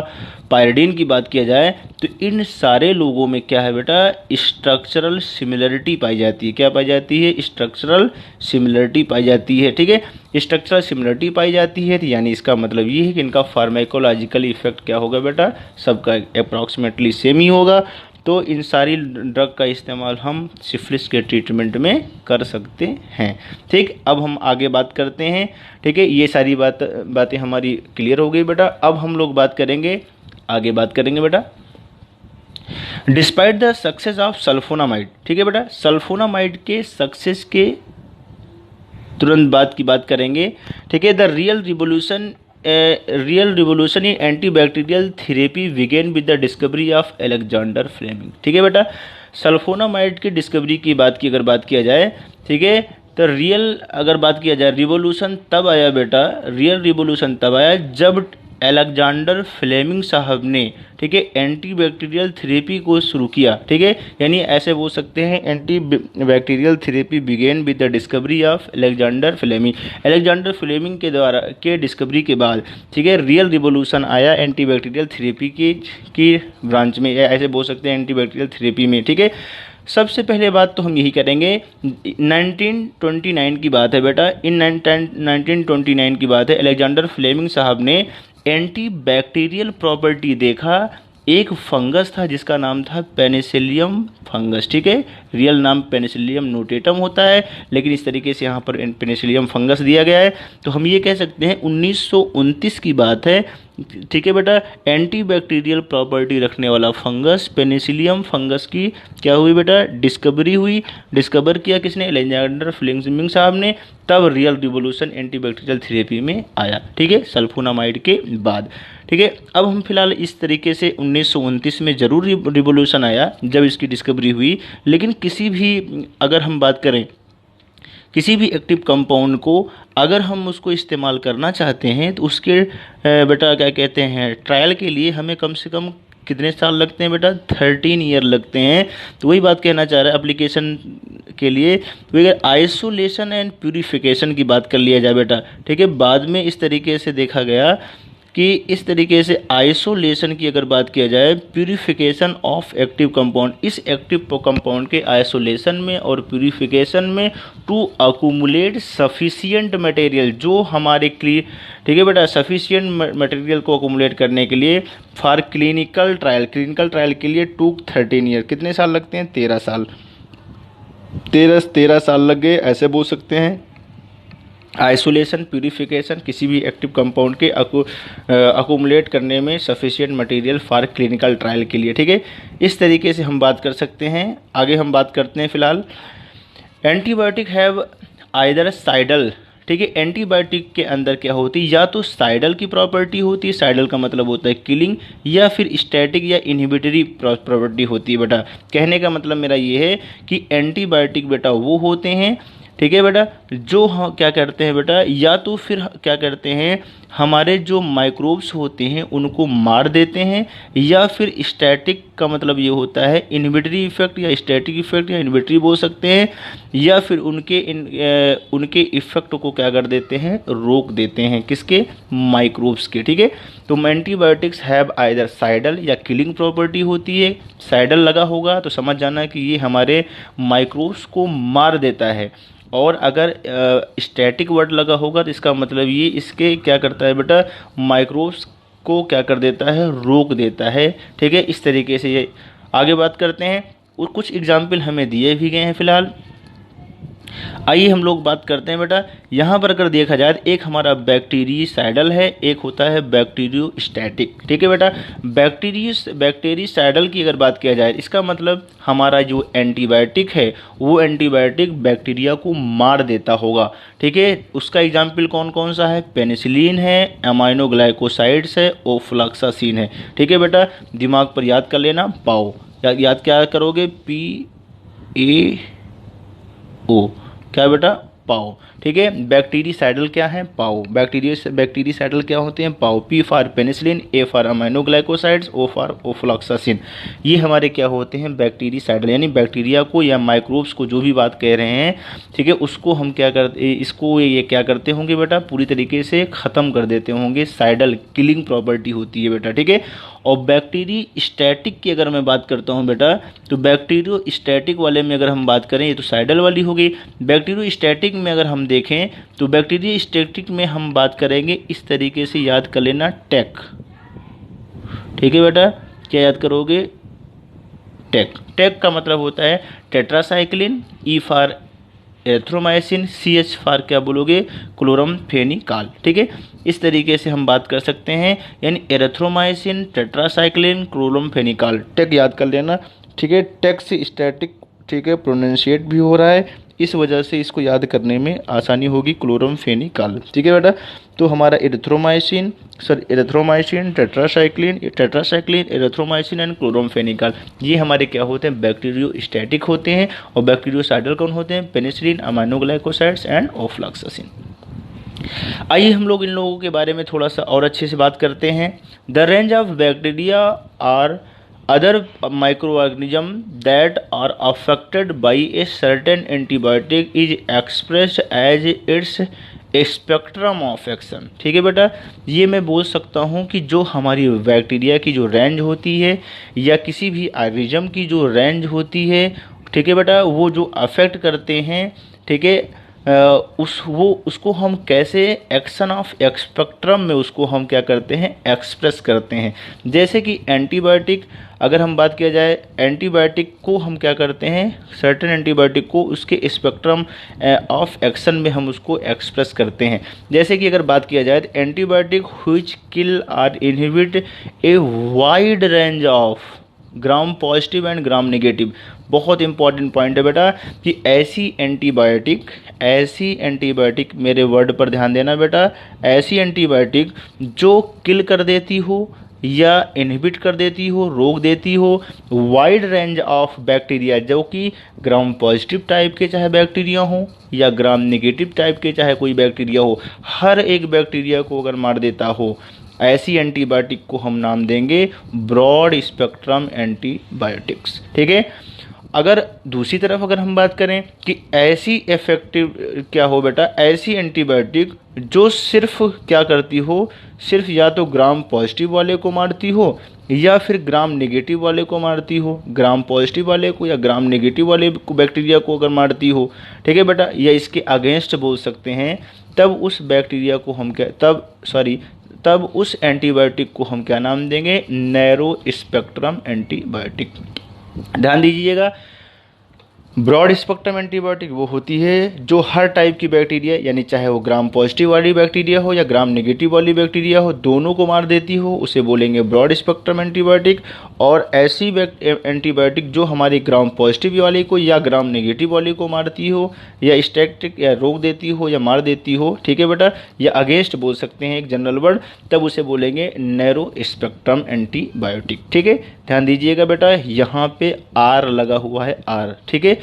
पायरिडीन की बात किया जाए, तो इन सारे लोगों में क्या है बेटा, स्ट्रक्चरल सिमिलरिटी पाई जाती है, क्या पाई जाती है, स्ट्रक्चरल सिमिलरिटी पाई जाती है, ठीक है। स्ट्रक्चरल सिमिलरिटी पाई जाती है, यानी इसका मतलब ये है कि इनका फार्माकोलॉजिकल इफेक्ट क्या होगा बेटा, सबका अप्रॉक्सीमेटली सेम ही होगा। तो इन सारी ड्रग का इस्तेमाल हम सिफिलिस के ट्रीटमेंट में कर सकते हैं, ठीक। अब हम आगे बात करते हैं, ठीक है, ये सारी बातें हमारी क्लियर हो गई बेटा। अब हम लोग आगे बात करेंगे बेटा, despite the success of sulfonamide, ठीक है बेटा, सल्फोनामाइड के सक्सेस के तुरंत बाद की बात करेंगे, ठीक है। The real revolution in antibacterial therapy began with the discovery of Alexander Fleming, ठीक है बेटा। सल्फोनामाइड की डिस्कवरी की अगर बात किया जाए, ठीक है, तो अगर बात किया जाए रिवोल्यूशन तब आया बेटा, रियल रिवोल्यूशन तब आया जब अलेक्जेंडर फ्लेमिंग साहब ने, ठीक है, एंटी बैक्टीरियल थेरेपी को शुरू किया, ठीक है, यानी ऐसे बोल सकते हैं anti bacterial therapy began with the discovery of Alexander Fleming के डिस्कवरी के बाद, ठीक है, रियल रिवोल्यूशन आया एंटी बैक्टीरियल थेरेपी की ब्रांच में, ऐसे बोल सकते हैं एंटी बैक्टीरियल थेरेपी में, ठीक है। सबसे पहले बात तो हम यही करेंगे, 1929 की बात है बेटा, 1929 की बात है, अलेक्जेंडर फ्लेमिंग साहब ने एंटी बैक्टीरियल प्रॉपर्टी देखा, एक फंगस था जिसका नाम था पेनिसिलियम फंगस, ठीक है, रियल नाम पेनिसिलियम नोटेटम होता है, लेकिन इस तरीके से यहाँ पर पेनिसिलियम फंगस दिया गया है। तो हम ये कह सकते हैं 1929 की बात है, ठीक है बेटा, एंटी बैक्टीरियल प्रॉपर्टी रखने वाला फंगस पेनिसिलियम फंगस की क्या हुई बेटा, डिस्कवरी हुई। डिस्कवर किया किसने, अलेक्जेंडर फ्लेमिंग साहब ने, तब real revolution anti bacterial therapy में आया, ठीक है, सल्फोनामाइड के बाद, ठीक है। अब हम फिलहाल इस तरीके से 1929 में ज़रूर रिवोल्यूशन आया जब इसकी डिस्कवरी हुई, लेकिन किसी भी अगर हम बात करें किसी भी एक्टिव कंपाउंड को अगर हम उसको इस्तेमाल करना चाहते हैं तो उसके बेटा क्या कहते हैं, ट्रायल के लिए हमें कम से कम कितने साल लगते हैं बेटा? 13 ईयर लगते हैं। तो वही बात कहना चाह रहा है एप्लीकेशन के लिए। तो अगर आइसोलेशन एंड प्यूरिफिकेशन की बात कर लिया जाए बेटा, ठीक है, बाद में इस तरीके से देखा गया कि इस तरीके से आइसोलेशन की अगर बात किया जाए, प्यूरिफिकेशन ऑफ एक्टिव कंपाउंड, इस एक्टिव कंपाउंड के आइसोलेशन में और प्यूरिफिकेशन में टू अकुमुलेट सफिशियंट मटेरियल, जो हमारे ठीक है बेटा, सफिशियंट मटेरियल को अकुमुलेट करने के लिए फॉर क्लिनिकल ट्रायल के लिए टूक 13 ईयर। कितने साल लगते हैं? 13 साल। 13 साल लग गए, ऐसे बोल सकते हैं। आइसोलेशन, प्यूरिफिकेशन, किसी भी एक्टिव कंपाउंड के अकुमुलेट करने में sufficient material for clinical trial के लिए, ठीक है। इस तरीके से हम बात कर सकते हैं। आगे हम बात करते हैं फिलहाल, एंटीबायोटिक हैव आइदर साइडल, ठीक है। एंटीबायोटिक के अंदर क्या होती है? या तो साइडल की प्रॉपर्टी होती है, साइडल का मतलब होता है किलिंग, या फिर स्टैटिक या इनहिबिटरी प्रॉपर्टी होती है बेटा। कहने का मतलब मेरा ये है कि एंटीबायोटिक बेटा वो होते हैं, ठीक है बेटा, जो क्या करते हैं बेटा, या तो फिर क्या करते हैं, हमारे जो माइक्रोब्स होते हैं उनको मार देते हैं, या फिर स्टैटिक का मतलब ये होता है इनहिबिटरी इफेक्ट या स्टैटिक इफेक्ट या इनहिबिटरी बोल सकते हैं, या फिर उनके इफेक्ट को क्या कर देते हैं? रोक देते हैं। किसके? माइक्रोब्स के, ठीक है। तो एंटीबायोटिक्स हैव आइदर साइडल या किलिंग प्रॉपर्टी होती है। साइडल लगा होगा तो समझ जाना कि ये हमारे माइक्रोब्स को मार देता है, और अगर स्टैटिक वर्ड लगा होगा तो इसका मतलब ये इसके क्या करता है बेटा? माइक्रोब्स को क्या कर देता है? रोक देता है, ठीक है। इस तरीके से ये आगे बात करते हैं, और कुछ एग्जाम्पल हमें दिए भी गए हैं फिलहाल। आइए हम लोग बात करते हैं बेटा, यहाँ पर अगर देखा जाए तो एक हमारा बैक्टीरियसाइडल है, एक होता है बैक्टीरियोस्टैटिक, ठीक है बेटा। बैक्टीरियसाइडल की अगर बात किया जाए, इसका मतलब हमारा जो एंटीबायोटिक है वो एंटीबायोटिक बैक्टीरिया को मार देता होगा, ठीक है। उसका एग्जाम्पल कौन कौन सा है? पेनिसिलिन है, अमाइनोग्लाइकोसाइड्स है, ओफ्लॉक्सासिन है, ठीक है बेटा। दिमाग पर याद कर लेना, पाओ। याद क्या करोगे? PAO, क्या बेटा? पाओ, ठीक है। बैक्टीरियसाइडल क्या है? पाओ। बैक्टीरियसाइडल क्या होते हैं? पाओ। P for penicillin, A for aminoglycosides, O for ofloxacin. ये हमारे क्या होते हैं? बैक्टीरियसाइडल, यानी बैक्टीरिया को या माइक्रोब्स को जो भी बात कह रहे हैं, ठीक है, उसको हम क्या करते, इसको ये क्या करते होंगे बेटा? पूरी तरीके से ख़त्म कर देते होंगे। साइडल किलिंग प्रॉपर्टी होती है बेटा, ठीक है। और बैक्टीरियोस्टैटिक की अगर मैं बात करता हूँ बेटा, तो बैक्टीरियोस्टैटिक वाले में अगर हम बात करें, ये तो साइडल वाली हो गई। बैक्टीरियोस्टैटिक में अगर हम देखें तो बैक्टीरियोस्टैटिक में हम बात करेंगे इस तरीके से, याद कर लेना, टेक, ठीक है बेटा। क्या याद करोगे? टेक। टेक का मतलब होता है tetracycline, E for erythromycin, CH for क्या बोलोगे? क्लोरमफेनिकाल, ठीक है। इस तरीके से हम बात कर सकते हैं, यानी एरिथ्रोमाइसिन, टेट्रासाइक्लिन, क्लोरमफेनिकाल। टेक याद कर लेना, ठीक है। टेक से स्टैटिक, ठीक है, प्रोनाउंसिएट भी हो रहा है, इस वजह से इसको याद करने में आसानी होगी, क्लोरमफेनिकाल, ठीक है बेटा। तो हमारा एरिथ्रोमाइसिन, टेट्रासाइक्लिन, एरिथ्रोमाइसिन एंड क्लोरमफेनिकाल, ये हमारे क्या होते हैं? बैक्टीरियोस्टैटिक होते हैं। और बैक्टीरियोसाइडल कौन होते हैं? Penicillin, aminoglycosides and ofloxacin. आइए हम लोग इन लोगों के बारे में थोड़ा सा और अच्छे से बात करते हैं। The range of bacteria are other microorganism that are affected by a certain antibiotic is expressed as its spectrum of action, ठीक है बेटा। ये मैं बोल सकता हूँ कि जो हमारी बैक्टीरिया की जो रेंज होती है, या किसी भी ऑर्गेनिज्म की जो रेंज होती है, ठीक है बेटा, वो जो अफेक्ट करते हैं, ठीक है, उसको हम कैसे एक्शन ऑफ स्पेक्ट्रम में उसको हम क्या करते हैं? एक्सप्रेस करते हैं। जैसे कि एंटीबायोटिक, अगर हम बात किया जाए, एंटीबायोटिक को हम क्या करते हैं? सर्टेन एंटीबायोटिक को उसके स्पेक्ट्रम ऑफ एक्शन में हम उसको एक्सप्रेस करते हैं। जैसे कि अगर बात किया जाए तो एंटीबायोटिक व्हिच किल और inhibit a wide range of gram positive and gram negative. बहुत इंपॉर्टेंट पॉइंट है बेटा कि ऐसी एंटीबायोटिक, मेरे वर्ड पर ध्यान देना बेटा, ऐसी एंटीबायोटिक जो किल कर देती हो या इनहिबिट कर देती हो, रोक देती हो वाइड रेंज ऑफ बैक्टीरिया, जो कि ग्राम पॉजिटिव टाइप के चाहे बैक्टीरिया हो या ग्राम नेगेटिव टाइप के चाहे कोई बैक्टीरिया हो, हर एक बैक्टीरिया को अगर मार देता हो, ऐसी एंटीबायोटिक को हम नाम देंगे ब्रॉड स्पेक्ट्रम एंटीबायोटिक्स। ठीक है। अगर दूसरी तरफ अगर हम बात करें कि ऐसी इफेक्टिव क्या हो बेटा, ऐसी एंटीबायोटिक जो सिर्फ क्या करती हो, सिर्फ या तो ग्राम पॉजिटिव वाले को मारती हो या फिर ग्राम नेगेटिव वाले को मारती हो, ग्राम पॉजिटिव वाले को या ग्राम नेगेटिव वाले को बैक्टीरिया को अगर मारती हो, ठीक है बेटा, या इसके अगेंस्ट बोल सकते हैं, तब उस बैक्टीरिया को हम क्या तब उस एंटीबायोटिक को हम क्या नाम देंगे, नैरो स्पेक्ट्रम एंटीबायोटिक। ध्यान दीजिएगा, ब्रॉड स्पेक्ट्रम एंटीबायोटिक वो होती है जो हर टाइप की बैक्टीरिया, यानी चाहे वो ग्राम पॉजिटिव वाली बैक्टीरिया हो या ग्राम नेगेटिव वाली बैक्टीरिया हो, दोनों को मार देती हो, उसे बोलेंगे ब्रॉड स्पेक्ट्रम एंटीबायोटिक। और ऐसी एंटीबायोटिक जो हमारी ग्राम पॉजिटिव वाले को या ग्राम नेगेटिव वाले को मारती हो या स्टैटिक या रोक देती हो या मार देती हो, ठीक है बेटा, या अगेंस्ट बोल सकते हैं एक जनरल वर्ड, तब उसे बोलेंगे नैरो स्पेक्ट्रम एंटीबायोटिक। ठीक है। ध्यान दीजिएगा बेटा, यहाँ पे आर लगा हुआ है, आर, ठीक है,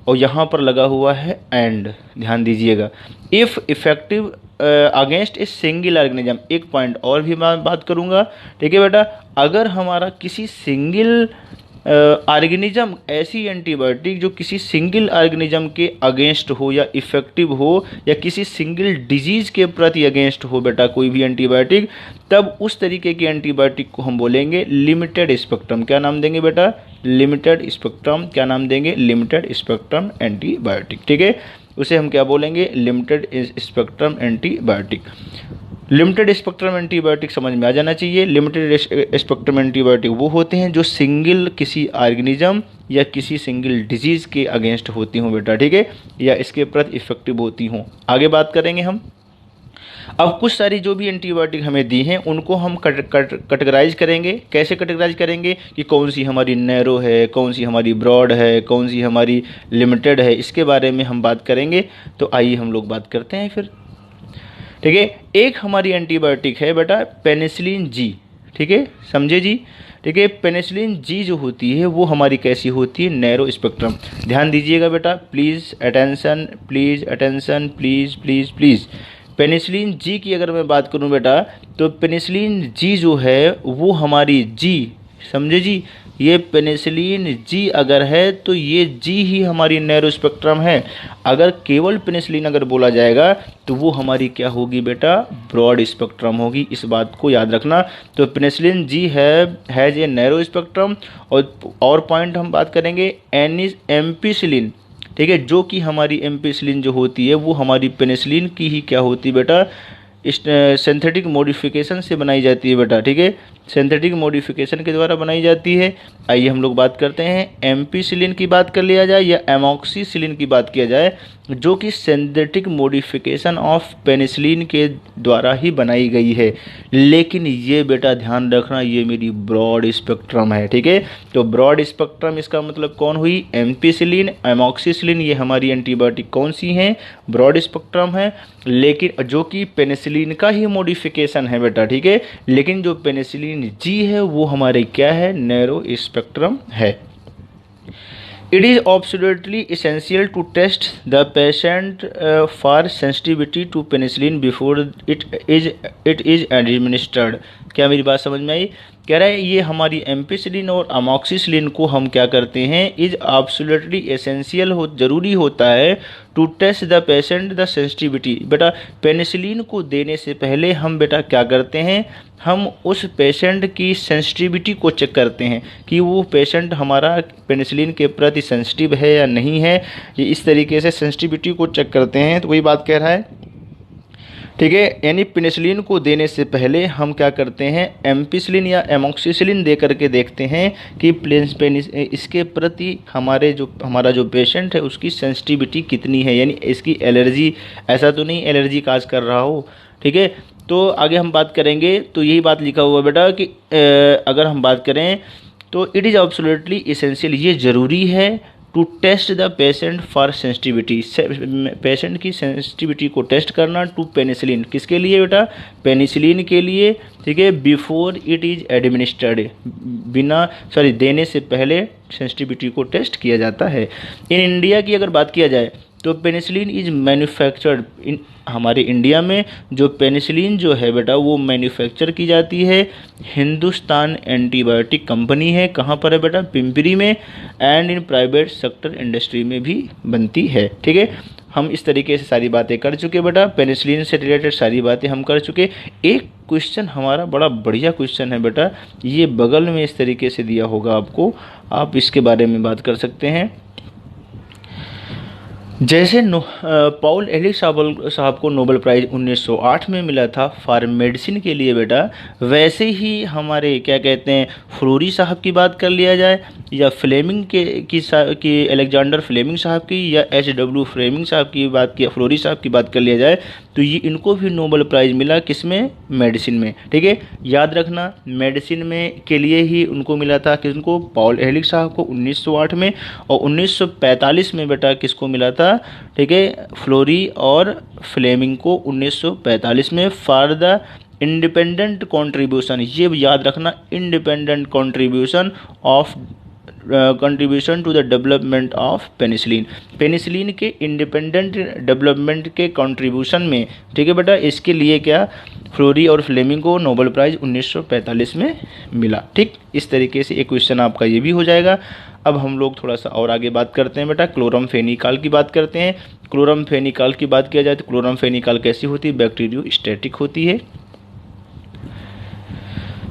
और यहाँ पर लगा हुआ है एंड। ध्यान दीजिएगा, if effective against a single organism, एक पॉइंट और भी मैं बात करूँगा, ठीक है बेटा, अगर हमारा किसी सिंगल ऑर्गेनिज्म, ऐसी एंटीबायोटिक जो किसी सिंगल ऑर्गेनिज्म के अगेंस्ट हो या इफेक्टिव हो या किसी सिंगल डिजीज़ के प्रति अगेंस्ट हो बेटा कोई भी एंटीबायोटिक, तब उस तरीके की एंटीबायोटिक को हम बोलेंगे लिमिटेड स्पेक्ट्रम। क्या नाम देंगे बेटा, लिमिटेड स्पेक्ट्रम। क्या नाम देंगे, लिमिटेड स्पेक्ट्रम एंटीबायोटिक। ठीक है, उसे हम क्या बोलेंगे, limited spectrum antibiotic. Limited spectrum antibiotic समझ में आ जाना चाहिए। लिमिटेड स्पेक्ट्रम एंटीबायोटिक वो होते हैं जो सिंगल किसी ऑर्गेनिज्म या किसी सिंगल डिजीज़ के अगेंस्ट होती हों बेटा, ठीक है, या इसके प्रति इफेक्टिव होती हों। आगे बात करेंगे हम। अब कुछ सारी जो भी एंटीबायोटिक हमें दी हैं उनको हम कैटेगराइज करेंगे। कैसे कैटेगराइज करेंगे कि कौन सी हमारी नैरो है, कौन सी हमारी ब्रॉड है, कौन सी हमारी लिमिटेड है, इसके बारे में हम बात करेंगे। तो आइए हम लोग बात करते हैं फिर। ठीक है, एक हमारी एंटीबायोटिक है बेटा पेनिसिलिन जी। ठीक है, समझे जी। ठीक है, पेनिसिलिन जी जो होती है वो हमारी कैसी होती है, नैरो स्पेक्ट्रम। ध्यान दीजिएगा बेटा, please attention, please attention, please please please. Penicillin G की अगर मैं बात करूं बेटा, तो पेनिसिलिन जी जो है वो हमारी जी, समझे जी, ये पेनिसिलिन जी अगर है तो ये जी ही हमारी नैरो स्पेक्ट्रम है। अगर केवल पेनिसिलिन अगर बोला जाएगा तो वो हमारी क्या होगी बेटा, ब्रॉड स्पेक्ट्रम होगी। इस बात को याद रखना। तो penicillin G has a narrow spectrum. और पॉइंट हम बात करेंगे एम्पिसिलिन, ठीक है, जो कि हमारी एम्पिसिलिन जो होती है वो हमारी पेनिसिलिन की ही क्या होती है बेटा, सिंथेटिक मॉडिफिकेशन से बनाई जाती है बेटा। ठीक है, सिंथेटिक मॉडिफिकेशन के द्वारा बनाई जाती है। आइए हम लोग बात करते हैं, एम्पिसिलिन की बात कर लिया जाए या एमॉक्सिसिलिन की बात किया जाए, जो कि सिंथेटिक मॉडिफिकेशन ऑफ पेनिसिलिन के द्वारा ही बनाई गई है। लेकिन ये बेटा ध्यान रखना, ये मेरी ब्रॉड स्पेक्ट्रम है। ठीक है, तो ब्रॉड स्पेक्ट्रम इसका मतलब कौन हुई, एम्पिसिलिन, एमॉक्सिसिलिन, ये हमारी एंटीबायोटिक कौन सी हैं, ब्रॉड स्पेक्ट्रम है, लेकिन जो कि पेनिसिलिन का ही मॉडिफिकेशन है बेटा। ठीक है, लेकिन जो पेनिसिलिन जी है वो हमारे क्या है, नैरो स्पेक्ट्रम है। It is absolutely essential to test the patient for sensitivity to penicillin before it is administered। क्या मेरी बात समझ में आई? कह रहा है ये हमारी एम्पिसिलिन और अमॉक्सिसिलिन को हम क्या करते हैं, इज एब्सोल्युटली एसेंशियल हो, जरूरी होता है to test the patient the sensitivity. बेटा पेनिसिलिन को देने से पहले हम बेटा क्या करते हैं, हम उस पेशेंट की सेंसिटिविटी को चेक करते हैं कि वो पेशेंट हमारा पेनिसिलिन के प्रति सेंसिटिव है या नहीं है। ये इस तरीके से सेंसिटिविटी को चेक करते हैं। तो वही बात कह रहा है। ठीक है, यानी पेनिसिलिन को देने से पहले हम क्या करते हैं, एम्पिसिलिन या एमॉक्सिसिलिन दे करके देखते हैं कि इसके प्रति हमारा जो पेशेंट है उसकी सेंसिटिविटी कितनी है, यानी इसकी एलर्जी, ऐसा तो नहीं एलर्जी काज कर रहा हो। ठीक है, तो आगे हम बात करेंगे। तो यही बात लिखा हुआ बेटा कि अगर हम बात करें तो इट इज़ एब्सोल्युटली एसेंशियल, ये ज़रूरी है to test the patient for sensitivity, patient की सेंसिटिविटी को टेस्ट करना टू पेनिसिलिन। किसके लिए बेटा, पेनिसिलिन के लिए। ठीक है, बिफोर इट इज़ एडमिनिस्टर्ड, देने से पहले सेंसिटिविटी को टेस्ट किया जाता है। इन इंडिया की अगर बात किया जाए तो पेनिसिलिन इज मैन्युफैक्चर्ड इन हमारे इंडिया में जो पेनिसिलिन जो है बेटा वो मैन्युफैक्चर की जाती है हिंदुस्तान एंटीबायोटिक कंपनी है। कहाँ पर है बेटा? पिंपरी में। And in private sector industry में भी बनती है। ठीक है, हम इस तरीके से सारी बातें कर चुके बेटा, पेनिसिलिन से रिलेटेड सारी बातें हम कर चुके। एक क्वेश्चन हमारा बड़ा बढ़िया क्वेश्चन है बेटा, ये बगल में इस तरीके से दिया होगा आपको, आप इसके बारे में बात कर सकते हैं। जैसे पॉल एलिक साहब को नोबेल प्राइज़ 1908 में मिला था फॉर मेडिसिन के लिए बेटा, वैसे ही हमारे क्या कहते हैं फ्लोरी साहब की बात कर लिया जाए या फ्लेमिंग की अलेक्जेंडर फ्लेमिंग साहब की या एच.डब्ल्यू. फ्लेमिंग साहब की बात की, फ्लोरी साहब की बात कर लिया जाए तो ये इनको भी नोबेल प्राइज़ मिला किसमें? मेडिसिन में। ठीक है, याद रखना मेडिसिन में के लिए ही उनको मिला था, किसको? पॉल एलिक साहब को 1908 में, और 1945 में बेटा किसको मिला था? ठीक है, फ्लोरी और फ्लेमिंग को 1945 में फॉर द इंडिपेंडेंट कंट्रीब्यूशन, ये याद रखना, independent contribution to the development of penicillin, penicillin के इंडिपेंडेंट डेवलपमेंट के कंट्रीब्यूशन में। ठीक है बेटा, इसके लिए क्या फ्लोरी और फ्लेमिंग को नोबेल प्राइज़ 1945 में मिला। ठीक, इस तरीके से एक क्वेश्चन आपका ये भी हो जाएगा। अब हम लोग थोड़ा सा और आगे बात करते हैं बेटा, क्लोरमफेनिकॉल की बात करते हैं। क्लोरमफेनिकॉल की बात किया जाए तो क्लोरमफेनिकॉल कैसी होती है? बैक्टीरियोस्टैटिक होती है।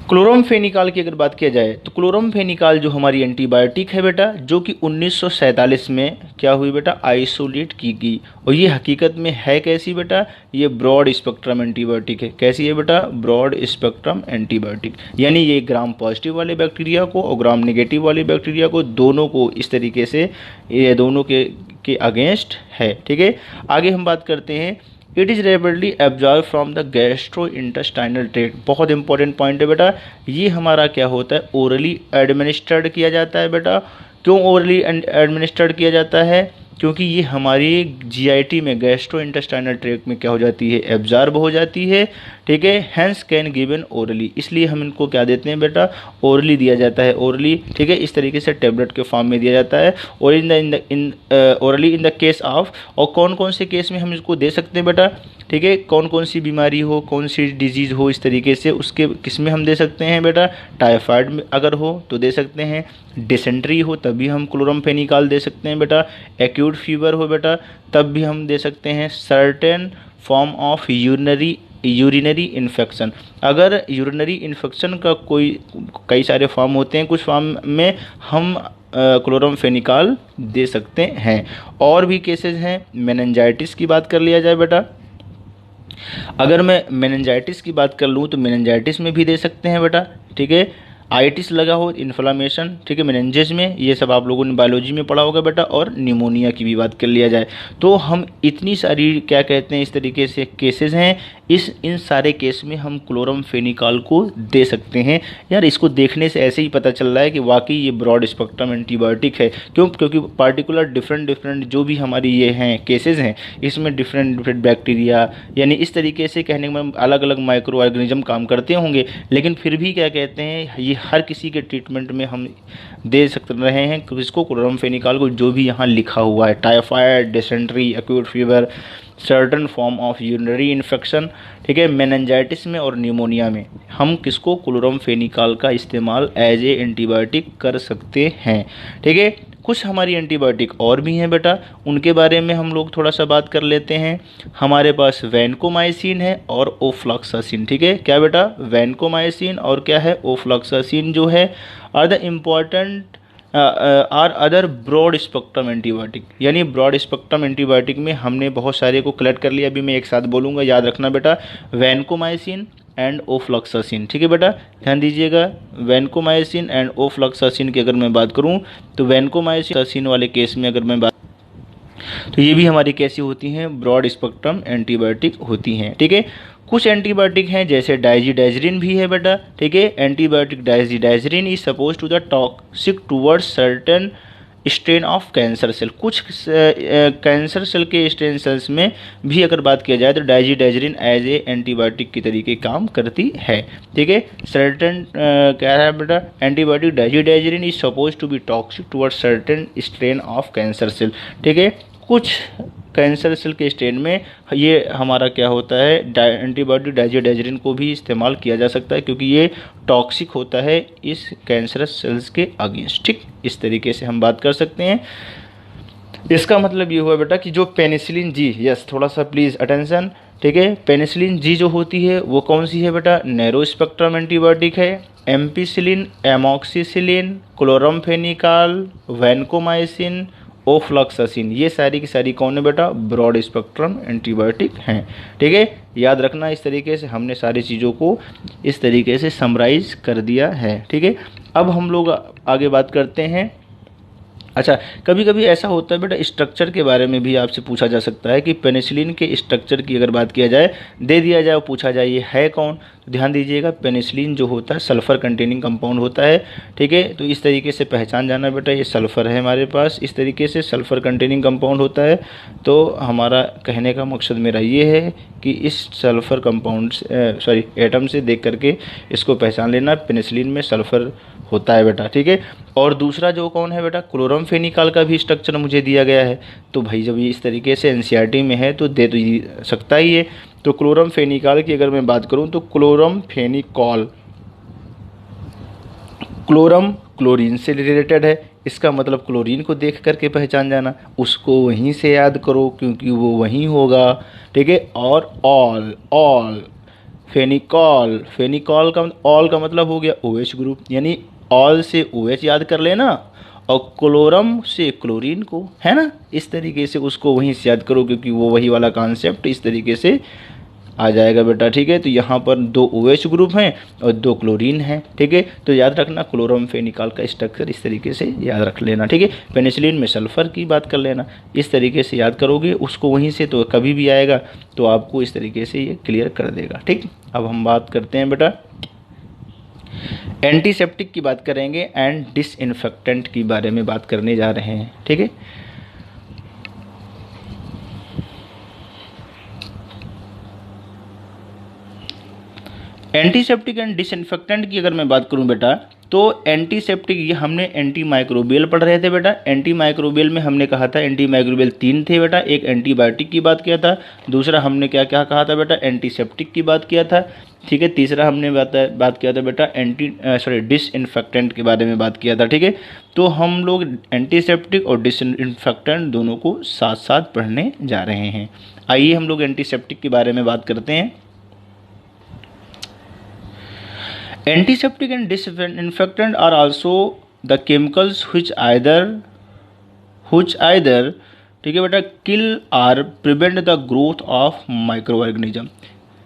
क्लोरमफेनिकॉल की अगर बात किया जाए तो क्लोरमफेनिकॉल जो हमारी एंटीबायोटिक है बेटा, जो कि 1947 में क्या हुई बेटा? आइसोलेट की गई। और ये हकीकत में है कैसी बेटा? ये ब्रॉड स्पेक्ट्रम एंटीबायोटिक है। कैसी है बेटा? ब्रॉड स्पेक्ट्रम एंटीबायोटिक, यानी ये ग्राम पॉजिटिव वाले बैक्टीरिया को और ग्राम नेगेटिव वाले बैक्टीरिया को, दोनों को इस तरीके से, ये दोनों के अगेंस्ट है। ठीक है, आगे हम बात करते हैं। It is rapidly absorb from the gastro intestinal tract, बहुत इंपॉर्टेंट पॉइंट है बेटा। ये हमारा क्या होता है? ओरली एडमिनिस्ट्रेड किया जाता है बेटा। क्यों ओरली एडमिनिस्ट्रेड किया जाता है? क्योंकि ये हमारी जीआईटी में, गैस्ट्रो इंटेस्टाइनल ट्रैक्ट में क्या हो जाती है? एब्जॉर्ब हो जाती है। ठीक है, हैंस कैन गिवन ओरली, इसलिए हम इनको क्या देते हैं बेटा? ओरली दिया जाता है, ओरली। ठीक है, इस तरीके से टेबलेट के फॉर्म में दिया जाता है। और orally in the case of, और कौन कौन से केस में हम इसको दे सकते हैं बेटा? ठीक है, कौन कौन सी बीमारी हो, कौन सी डिजीज़ हो, इस तरीके से उसके किस में हम दे सकते हैं बेटा? टाइफाइड में अगर हो तो दे सकते हैं, डिसेंट्री हो तभी हम क्लोरमफेनिकॉल दे सकते हैं बेटा, एक्यूट फीवर हो बेटा तब भी हम दे सकते हैं, certain form of urinary infection, अगर यूरिनरी इन्फेक्शन का कई सारे फॉर्म होते हैं, कुछ फॉर्म में हम क्लोरमफेनिकॉल दे सकते हैं। और भी केसेस हैं, मेनिंजाइटिस की बात कर लिया जाए बेटा, अगर मैं मेनिंजाइटिस की बात कर लूँ तो मेनिंजाइटिस में भी दे सकते हैं बेटा। ठीक है, आइटिस लगा हो, इन्फ्लामेशन, ठीक है, मेनिंजेस में, ये सब आप लोगों ने बायोलॉजी में पढ़ा होगा बेटा। और निमोनिया की भी बात कर लिया जाए तो हम इतनी सारी क्या कहते हैं इस तरीके से केसेस हैं, इन सारे केस में हम क्लोरमफेनिकॉल को दे सकते हैं। यार इसको देखने से ऐसे ही पता चल रहा है कि वाकई ये ब्रॉड स्पेक्ट्रम एंटीबायोटिक है। क्योंकि पार्टिकुलर डिफरेंट जो भी हमारी ये हैं केसेस हैं, इसमें डिफरेंट बैक्टीरिया, यानी इस तरीके से कहने में अलग अलग माइक्रो ऑर्गेनिज्म काम करते होंगे, लेकिन फिर भी क्या कहते हैं ये हर किसी के ट्रीटमेंट में हम दे सकते रहे हैं किसको? क्लोरमफेनिकॉल को, जो भी यहाँ लिखा हुआ है, typhoid, dysentery, acute fever, certain form of urinary infection, ठीक है, मेनिंजाइटिस में और निमोनिया में हम किसको? क्लोरमफेनिकॉल का इस्तेमाल एज ए एंटीबायोटिक कर सकते हैं। ठीक है, कुछ हमारी एंटीबायोटिक और भी हैं बेटा, उनके बारे में हम लोग थोड़ा सा बात कर लेते हैं। हमारे पास वैनकोमाइसिन है और ओफ्लॉक्सासिन। ठीक है, क्या बेटा? वैनकोमाइसिन और क्या है? ओफ्लॉक्सासिन जो है are the important are other broad spectrum antibiotic, यानी ब्रॉड स्पेक्ट्रम एंटीबायोटिक में हमने बहुत सारे को कलेक्ट कर लिया। अभी मैं एक साथ बोलूँगा, याद रखना बेटा, वैनकोमाइसिन एंड ओफ्लॉक्सासिन। ठीक है बेटा, ध्यान दीजिएगा, वैनकोमाइसिन एंड ओफ्लॉक्सासिन की अगर मैं बात करूं तो वैनकोमाइसिन वाले केस में अगर मैं बात, तो ये भी हमारी कैसी होती हैं? ब्रॉड स्पेक्ट्रम एंटीबायोटिक होती हैं। ठीक है, कुछ एंटीबायोटिक हैं जैसे डाइजीडाइजरिन भी है बेटा। ठीक है, antibiotic dizidizerin is suppose to the toxic towards certain strain of cancer cell, कुछ कैंसर सेल के स्ट्रेन सेल्स में भी अगर बात किया जाए तो डाइजीडाइजरिन एज ए एंटीबायोटिक की तरीके काम करती है। ठीक है, सर्टेन क्या है बेटा? Antibiotic dizidizerin is suppose to be toxic towards certain strain of cancer cell. ठीक है, कुछ कैंसर सेल के स्टेज में ये हमारा क्या होता है, एंटीबॉडी डाइजिडाइजिन को भी इस्तेमाल किया जा सकता है, क्योंकि ये टॉक्सिक होता है इस कैंसरस सेल्स के अगेंस्ट। ठीक, इस तरीके से हम बात कर सकते हैं। इसका मतलब ये हुआ बेटा कि जो पेनिसिलिन जी, यस थोड़ा सा प्लीज़ अटेंशन, ठीक है। पेनिसिलिन जी जो होती है वो कौन सी है बेटा, नैरो स्पेक्ट्रम एंटीबायोटिक है। एम्पिसिलिन, एमॉक्सिसिलिन, क्लोरमफेनिकाल, वैनकोमाइसिन, ओफ्लॉक्सासिन, ये सारी की सारी कौन है बेटा, ब्रॉड स्पेक्ट्रम एंटीबायोटिक हैं। ठीक है, याद रखना इस तरीके से हमने सारी चीज़ों को इस तरीके से समराइज कर दिया है। ठीक है, अब हम लोग आगे बात करते हैं। अच्छा, कभी कभी ऐसा होता है बेटा, स्ट्रक्चर के बारे में भी आपसे पूछा जा सकता है कि पेनिसिलिन के स्ट्रक्चर की अगर बात किया जाए, दे दिया जाए और पूछा जाए ये है कौन, तो ध्यान दीजिएगा पेनिसिलिन जो होता है सल्फ़र कंटेनिंग कंपाउंड होता है। ठीक है, तो इस तरीके से पहचान जाना बेटा, ये सल्फ़र है हमारे पास, इस तरीके से सल्फ़र कंटेनिंग कंपाउंड होता है। तो हमारा कहने का मकसद मेरा ये है कि इस सल्फ़र कंपाउंड एटम से देख करके इसको पहचान लेना, पेनिसिलिन में सल्फ़र होता है बेटा। ठीक है, और दूसरा जो कौन है बेटा, क्लोरमफेनिकाल का भी स्ट्रक्चर मुझे दिया गया है। तो भाई जब ये इस तरीके से एनसीईआरटी में है तो दे तो सकता ही है। तो क्लोरमफेनिकाल की अगर मैं बात करूं तो क्लोरमफेनिकॉल, क्लोरम क्लोरीन से रिलेटेड है, इसका मतलब क्लोरीन को देख करके पहचान जाना, उसको वहीं से याद करो क्योंकि वो वहीं होगा। ठीक है, और ऑल फेनिकॉल, फेनिकॉल का ऑल का मतलब हो गया OH ग्रुप, यानी ऑल से OH याद कर लेना और क्लोरम से क्लोरीन को, है ना, इस तरीके से उसको वहीं से याद करो क्योंकि वो वही वाला कॉन्सेप्ट इस तरीके से आ जाएगा बेटा। ठीक है, तो यहाँ पर 2 OH ग्रुप हैं और 2 क्लोरीन हैं। ठीक है, तो याद रखना क्लोरमफेनिकॉल का स्ट्रक्चर इस तरीके से याद रख लेना। ठीक है, पेनिसिलिन में सल्फ़र की बात कर लेना, इस तरीके से याद करोगे उसको वहीं से, तो कभी भी आएगा तो आपको इस तरीके से ये क्लियर कर देगा। ठीक, अब हम बात करते हैं बेटा एंटीसेप्टिक की बात करेंगे एंड डिसइंफेक्टेंट की बारे में बात करने जा रहे हैं। ठीक है, एंटीसेप्टिक एंड डिसइंफेक्टेंट की अगर मैं बात करूं बेटा, तो एंटीसेप्टिक ये हमने एंटी माइक्रोबियल पढ़ रहे थे बेटा। एंटी माइक्रोबियल में हमने कहा था एंटी माइक्रोबियल 3 थे बेटा, एक एंटीबायोटिक की बात किया था, दूसरा हमने क्या क्या कहा था बेटा, एंटीसेप्टिक की बात किया था। ठीक है, तीसरा हमने बात किया था बेटा डिसइंफेक्टेंट के बारे में बात किया था। ठीक है, तो हम लोग एंटीसेप्टिक और डिसइंफेक्टेंट दोनों को साथ साथ पढ़ने जा रहे हैं। आइए हम लोग एंटीसेप्टिक के बारे में बात करते हैं। Antiseptic and disinfectant are also the chemicals which either ठीक है बेटा kill or prevent the growth of microorganism।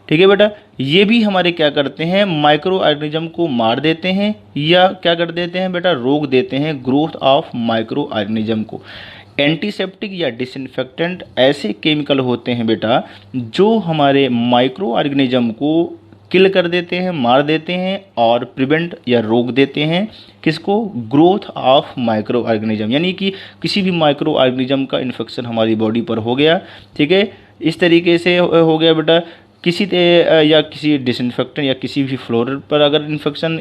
ठीक है बेटा, ये भी हमारे क्या करते हैं, माइक्रो ऑर्गेनिज्म को मार देते हैं या क्या कर देते हैं बेटा, रोक देते हैं ग्रोथ ऑफ माइक्रो ऑर्गेनिज्म को। एंटीसेप्टिक या डिसइंफेक्टेंट ऐसे केमिकल होते हैं बेटा जो हमारे माइक्रो ऑर्गेनिज्म को किल कर देते हैं, मार देते हैं और प्रिवेंट या रोक देते हैं किसको, ग्रोथ ऑफ माइक्रो ऑर्गेनिज्म, यानी कि किसी भी माइक्रो ऑर्गेनिज्म का इन्फेक्शन हमारी बॉडी पर हो गया। ठीक है, इस तरीके से हो गया बेटा, या किसी डिसइंफेक्टेंट या किसी भी फ्लोर पर अगर इन्फेक्शन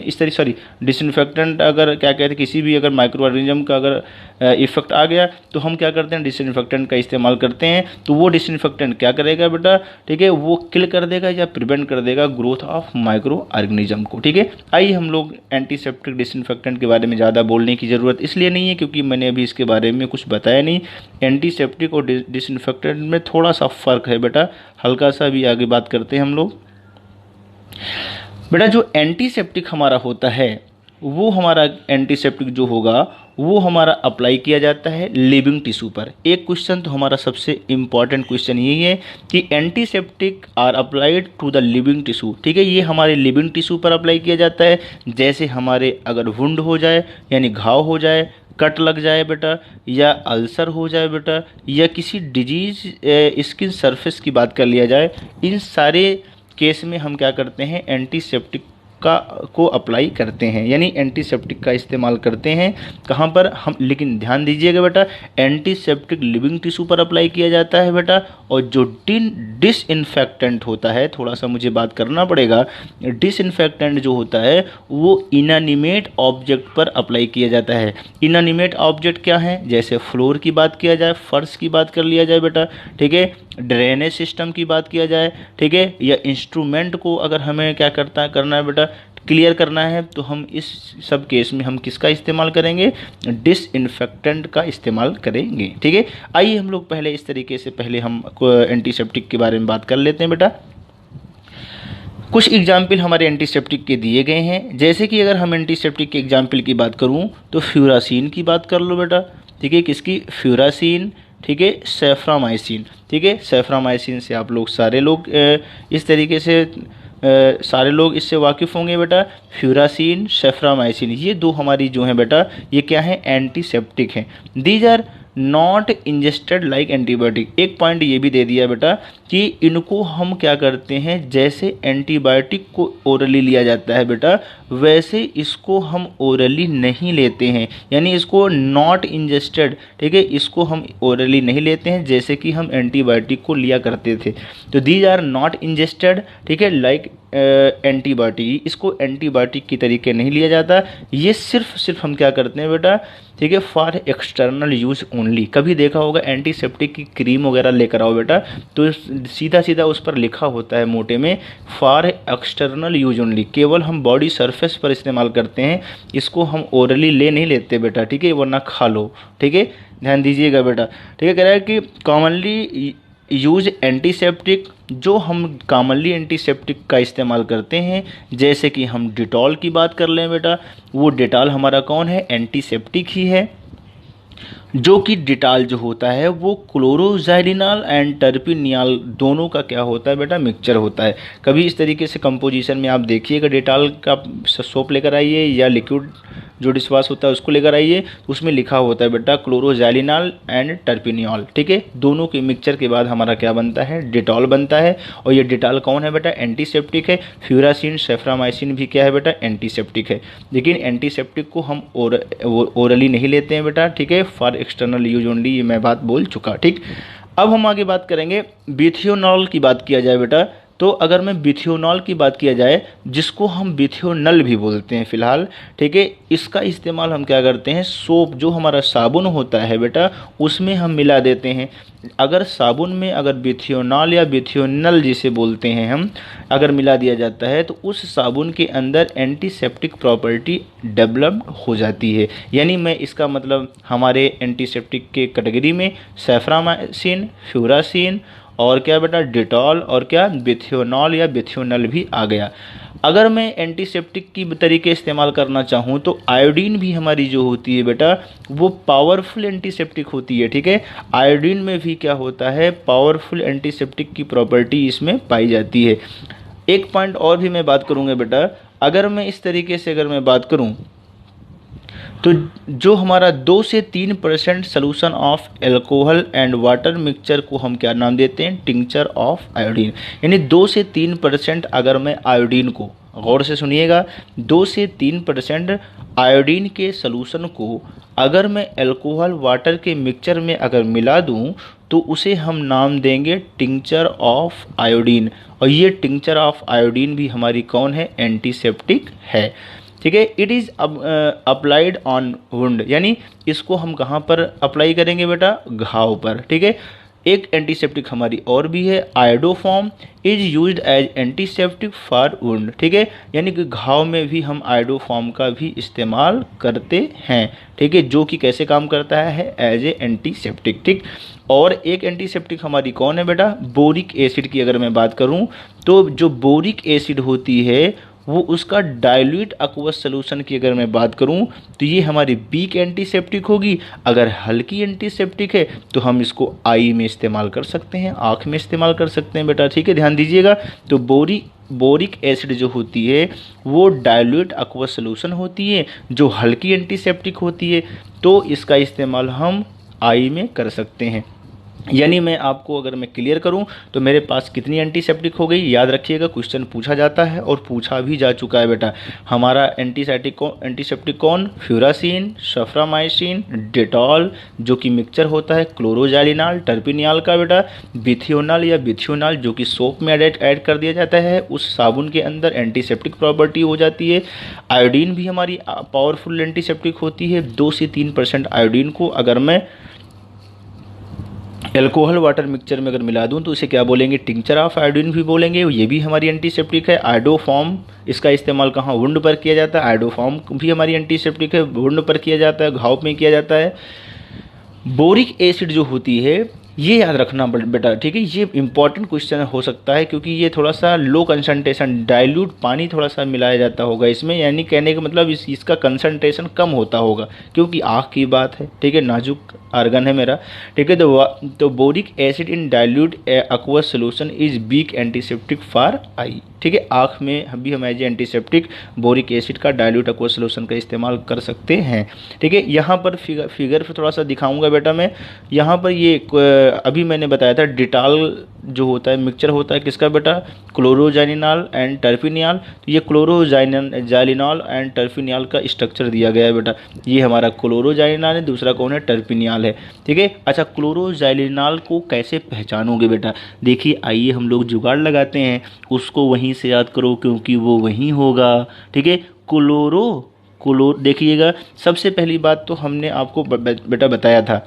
डिसइंफेक्टेंट अगर क्या कहते हैं, किसी भी अगर माइक्रो ऑर्गेनिज्म का अगर इफेक्ट आ गया तो हम क्या करते हैं, डिसइंफेक्टेंट का इस्तेमाल करते हैं। तो वो डिसइंफेक्टेंट क्या करेगा बेटा, ठीक है, वो किल कर देगा या प्रिवेंट कर देगा ग्रोथ ऑफ माइक्रो ऑर्गेनिज्म को। ठीक है, आइए हम लोग एंटीसेप्टिक डिसइंफेक्टेंट के बारे में ज़्यादा बोलने की ज़रूरत इसलिए नहीं है क्योंकि मैंने अभी इसके बारे में कुछ बताया नहीं। एंटीसेप्टिक और डिसइंफेक्टेंट में थोड़ा सा फ़र्क है बेटा, हल्का सा भी आगे बात करते हैं हम लोग। बेटा जो एंटीसेप्टिक हमारा होता है वो हमारा एंटीसेप्टिक जो होगा वो हमारा अप्लाई किया जाता है लिविंग टिश्यू पर। एक क्वेश्चन तो हमारा सबसे इम्पॉर्टेंट क्वेश्चन यही है कि antiseptic are applied to the living tissue. ठीक है, ये हमारे लिविंग टिश्यू पर अप्लाई किया जाता है। जैसे हमारे अगर वुंड हो जाए यानी घाव हो जाए, कट लग जाए बेटा, या अल्सर हो जाए बेटा, या किसी डिजीज स्किन सरफेस की बात कर लिया जाए, इन सारे केस में हम क्या करते हैं, एंटीसेप्टिक को अप्लाई करते हैं, यानी एंटीसेप्टिक का इस्तेमाल करते हैं। कहाँ पर हम, लेकिन ध्यान दीजिएगा बेटा, एंटीसेप्टिक लिविंग टिश्यू पर अप्लाई किया जाता है बेटा, और जो डिसइंफेक्टेंट होता है, थोड़ा सा मुझे बात करना पड़ेगा, डिसइंफेक्टेंट जो होता है वो इनएनिमेट ऑब्जेक्ट पर अप्लाई किया जाता है। इनएनिमेट ऑब्जेक्ट क्या है, जैसे फ्लोर की बात किया जाए, फर्श की बात कर लिया जाए बेटा, ठीक है, ड्रेनेज सिस्टम की बात किया जाए, ठीक है, या इंस्ट्रूमेंट को अगर हमें क्या करना है बेटा, क्लियर करना है, तो हम इस सब केस में हम किसका इस्तेमाल करेंगे, डिसइंफेक्टेंट का इस्तेमाल करेंगे। ठीक है, आइए हम लोग पहले इस तरीके से पहले हम एंटीसेप्टिक के बारे में बात कर लेते हैं बेटा। कुछ एग्जाम्पल हमारे एंटीसेप्टिक के दिए गए हैं, जैसे कि अगर हम एंटीसेप्टिक के एग्जाम्पल की बात करूं तो फ्यूरासीन की बात कर लो बेटा, ठीक है, किसकी, फ्यूरासीन, ठीक है, सेफ्रामाइसिन, ठीक है, सेफ्रामाइसिन से आप लोग सारे लोग इस तरीके से सारे लोग इससे वाकिफ़ होंगे बेटा। फ्यूरासीन, सेफ्रामाइसिन, ये दो हमारी जो है बेटा, ये क्या है, एंटीसेप्टिक हैं। These are not ingested like antibiotic. एक पॉइंट ये भी दे दिया बेटा कि इनको हम क्या करते हैं, जैसे एंटीबायोटिक को ओरली लिया जाता है बेटा, वैसे इसको हम ओरली नहीं लेते हैं, यानी इसको नॉट इंजेस्टेड, ठीक है, इसको हम ओरली नहीं लेते हैं जैसे कि हम एंटीबायोटिक को लिया करते थे। तो दीज आर नॉट इंजेस्टेड, ठीक है, लाइक एंटीबायोटिक, इसको एंटीबायोटिक की तरीके नहीं लिया जाता। ये सिर्फ हम क्या करते हैं बेटा, ठीक है, फॉर एक्सटर्नल यूज़ ओनली। कभी देखा होगा एंटीसेप्टिक की क्रीम वगैरह लेकर आओ बेटा, तो सीधा उस पर लिखा होता है मोटे में, फॉर एक्सटर्नल यूज ओनली, केवल हम बॉडी सरफेस पर इस्तेमाल करते हैं, इसको हम ओरली ले नहीं लेते बेटा, ठीक है, वरना खा लो। ठीक है, ध्यान दीजिएगा बेटा। ठीक है, कह रहा है कि कॉमनली यूज एंटीसेप्टिक, जो हम कॉमनली एंटीसेप्टिक का इस्तेमाल करते हैं, जैसे कि हम डिटॉल की बात कर लें बेटा, वो डिटॉल हमारा कौन है, एंटीसेप्टिक ही है। जो कि डिटॉल जो होता है वो क्लोरोजाइलिनॉल एंड टर्पिनियल दोनों का क्या होता है बेटा, मिक्सचर होता है। कभी इस तरीके से कंपोजिशन में आप देखिएगा, डिटॉल का सोप लेकर आइए या लिक्विड जो डिशवाश होता है उसको लेकर आइए, उसमें लिखा होता है बेटा क्लोरोजाइलिनॉल एंड टर्पिनियल, ठीक है, दोनों के मिक्सचर के बाद हमारा क्या बनता है, डिटॉल बनता है। और ये डिटॉल कौन है बेटा, एंटीसेप्टिक है। फ्यूरासीन, सेफ्रामाइसिन भी क्या है बेटा, एंटीसेप्टिक है। लेकिन एंटीसेप्टिक को हम ओरली नहीं लेते हैं बेटा, ठीक है, फॉर एक्सटर्नल यूज ओनली, ये मैं बात बोल चुका। ठीक, अब हम आगे बात करेंगे बिथियोनॉल की बात किया जाए बेटा, तो अगर मैं बिथियोनॉल की बात किया जाए, जिसको हम बिथियोनल भी बोलते हैं फिलहाल, ठीक है, इसका इस्तेमाल हम क्या करते हैं, सोप जो हमारा साबुन होता है बेटा, उसमें हम मिला देते हैं। अगर साबुन में अगर बिथियोनॉल या बिथियोनल जिसे बोलते हैं हम, अगर मिला दिया जाता है तो उस साबुन के अंदर एंटीसेप्टिक प्रॉपर्टी डेवलप्ड हो जाती है। यानी मैं इसका मतलब हमारे एंटीसेप्टिक के कैटेगरी में सेफ्रामाइसिन, फ्यूरासीन और क्या बेटा, डिटॉल और क्या, बिथियोनॉल या बिथियोनल भी आ गया। अगर मैं एंटीसेप्टिक की तरीके इस्तेमाल करना चाहूँ तो आयोडीन भी हमारी जो होती है बेटा, वो पावरफुल एंटीसेप्टिक होती है। ठीक है, आयोडीन में भी क्या होता है, पावरफुल एंटीसेप्टिक की प्रॉपर्टी इसमें पाई जाती है। एक पॉइंट और भी मैं बात करूँगा बेटा, अगर मैं इस तरीके से अगर मैं बात करूँ तो जो हमारा 2 से 3% solution of alcohol and water mixture को हम क्या नाम देते हैं, टिंक्चर ऑफ आयोडीन। यानी 2 से 3% अगर मैं आयोडीन को, गौर से सुनिएगा, 2 से 3% आयोडीन के सोल्यूशन को अगर मैं एल्कोहल वाटर के मिक्सचर में अगर मिला दूं तो उसे हम नाम देंगे टिंक्चर ऑफ आयोडीन। और ये टिंक्चर ऑफ आयोडीन भी हमारी कौन है, एंटीसेप्टिक है। ठीक है, it is applied on wound, यानी इसको हम कहाँ पर अप्लाई करेंगे बेटा, घाव पर। ठीक है, एक एंटीसेप्टिक हमारी और भी है, iodoform is used as antiseptic for wound. ठीक है, यानी कि घाव में भी हम आयोडोफॉर्म का भी इस्तेमाल करते हैं। ठीक है, जो कि कैसे काम करता है, एज ए एंटीसेप्टिक। ठीक, और एक एंटीसेप्टिक हमारी कौन है बेटा, बोरिक एसिड की अगर मैं बात करूं तो जो बोरिक एसिड होती है वो उसका डाइल्यूट एक्वस सॉल्यूशन की अगर मैं बात करूं तो ये हमारी वीक एंटीसेप्टिक होगी। अगर हल्की एंटीसेप्टिक है तो हम इसको आई में इस्तेमाल कर सकते हैं, आँख में इस्तेमाल कर सकते हैं बेटा। ठीक है, ध्यान दीजिएगा। तो बोरिक एसिड जो होती है वो डाइल्यूट एक्वस सॉल्यूशन होती है, जो हल्की एंटीसेप्टिक होती है, तो इसका इस्तेमाल हम आई में कर सकते हैं। यानी मैं आपको अगर मैं क्लियर करूं तो मेरे पास कितनी एंटीसेप्टिक हो गई, याद रखिएगा क्वेश्चन पूछा जाता है और पूछा भी जा चुका है बेटा। हमारा एंटीसेप्टिक कौन, फ्यूरासीन, सफ्रामाइसिन, डेटॉल जो कि मिक्सचर होता है, क्लोरोजाइलिनाल, टर्पिनियाल का बेटा, बिथियोनाल या बिथियोनाल जो कि सोप में ऐड कर दिया जाता है, उस साबुन के अंदर एंटीसेप्टिक प्रॉपर्टी हो जाती है। आयोडीन भी हमारी पावरफुल एंटीसेप्टिक होती है। 2 से 3% आयोडीन को अगर मैं एल्कोहल वाटर मिक्सचर में अगर मिला दूं तो इसे क्या बोलेंगे, टिंचर ऑफ आयोडीन भी बोलेंगे। ये भी हमारी एंटीसेप्टिक है। आयोडोफॉर्म, इसका इस्तेमाल कहाँ, वुंड पर किया जाता है। आयोडोफॉर्म भी हमारी एंटीसेप्टिक है, वुंड पर किया जाता है, घाव में किया जाता है। बोरिक एसिड जो होती है, ये याद रखना बेटा, ठीक है। ये इंपॉर्टेंट क्वेश्चन हो सकता है क्योंकि ये थोड़ा सा लो कंसंट्रेशन, डाइल्यूट पानी थोड़ा सा मिलाया जाता होगा इसमें, यानी कहने का मतलब इसका कंसंट्रेशन कम होता होगा क्योंकि आँख की बात है, ठीक है, नाजुक आर्गन है मेरा, ठीक है। तो boric acid in dilute aqueous solution is weak antiseptic for I, ठीक है। आँख में भी हम एज एंटीसेप्टिक बोरिक एसिड का डाइल्यूट एक्वस सोल्यूशन का इस्तेमाल कर सकते हैं, ठीक है। यहाँ पर फिगर पे थोड़ा सा दिखाऊंगा बेटा मैं। यहाँ पर ये अभी मैंने बताया था डिटॉल जो होता है मिक्सचर होता है किसका बेटा, क्लोरोजाइलिनॉल एंड टर्पिनियाल। तो ये क्लोरोजाइलिनॉल एंड टर्पिनियाल का स्ट्रक्चर दिया गया है बेटा। ये हमारा क्लोरोजाइलिनॉल है, दूसरा कौन है, टर्पिनियाल है, ठीक है। अच्छा, क्लोरोजाइलिनॉल को कैसे पहचानोगे बेटा, देखिए आइए हम लोग जुगाड़ लगाते हैं, उसको वहीं से याद करो क्योंकि वो वहीं होगा, ठीक है। देखिएगा, सबसे पहली बात तो हमने आपको बेटा बताया था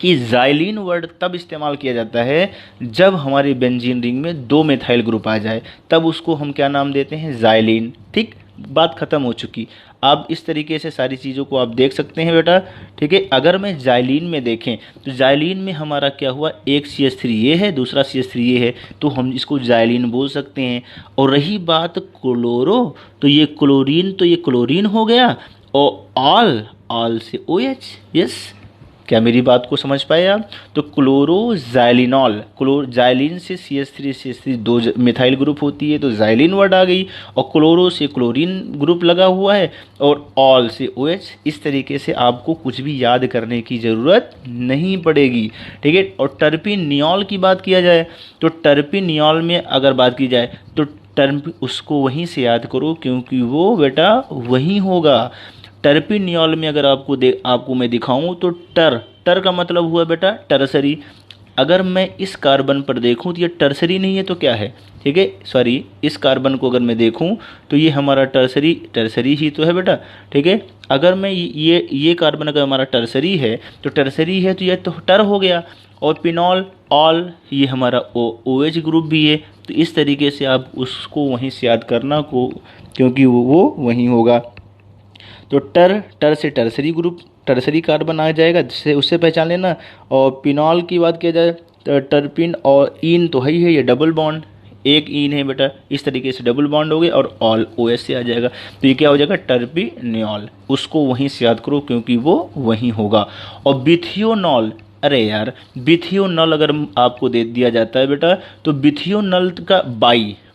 कि जाइलिन वर्ड तब इस्तेमाल किया जाता है जब हमारे बेंजीन रिंग में 2 मेथाइल ग्रुप आ जाए, तब उसको हम क्या नाम देते हैं, जाइलिन, ठीक। बात खत्म हो चुकी। अब इस तरीके से सारी चीज़ों को आप देख सकते हैं बेटा, ठीक है। अगर मैं जाइलिन में देखें तो जाइलिन में हमारा क्या हुआ, एक CH3 ये है, दूसरा CH3 ये है, तो हम इसको जाइलिन बोल सकते हैं। और रही बात क्लोरो, तो ये क्लोरीन, तो ये क्लोरीन हो गया। और ऑल से OH, यस, क्या मेरी बात को समझ पाए आप। तो क्लोरोजाइलिनॉल, जाइलिन से CH3 दो मिथाइल ग्रुप होती है तो जाइलिन वर्ड आ गई, और क्लोरो से क्लोरीन ग्रुप लगा हुआ है, और ऑल से OH। इस तरीके से आपको कुछ भी याद करने की ज़रूरत नहीं पड़ेगी, ठीक है। और टर्पिनियॉल की बात किया जाए तो टर्पिनियॉल में अगर बात की जाए तो टर्म उसको वहीं से याद करो क्योंकि वो बेटा वहीं होगा। टर्पिनियॉल में अगर आपको मैं दिखाऊं तो टर का मतलब हुआ बेटा टर्सरी। अगर मैं इस कार्बन पर देखूं तो ये टर्सरी नहीं है तो क्या है, ठीक है, सॉरी, इस कार्बन को अगर मैं देखूं तो ये हमारा टर्सरी ही तो है बेटा, ठीक है। अगर मैं ये कार्बन अगर हमारा टर्सरी है तो ये तो टर हो गया। और पिनॉल, ऑल, ये हमारा OH ग्रुप भी है। तो इस तरीके से आप उसको वहीं से याद करना को क्योंकि वो वहीं होगा। तो टर से टर्सरी कार्बन आ जाएगा, जिससे उससे पहचान लेना। और पिनॉल की बात किया जाए तो टर्पिन और इन तो है ही है, ये डबल बॉन्ड, एक इन है बेटा, इस तरीके से डबल बॉन्ड हो गए और ऑल OH से आ जाएगा। तो ये क्या हो जाएगा, टर्पिनियॉल। उसको वहीं से याद करो क्योंकि वो वहीं होगा। और बिथियोनॉल, अरे यार, बिथियोनॉल अगर आपको दे दिया जाता है बेटा तो बिथियोनॉल का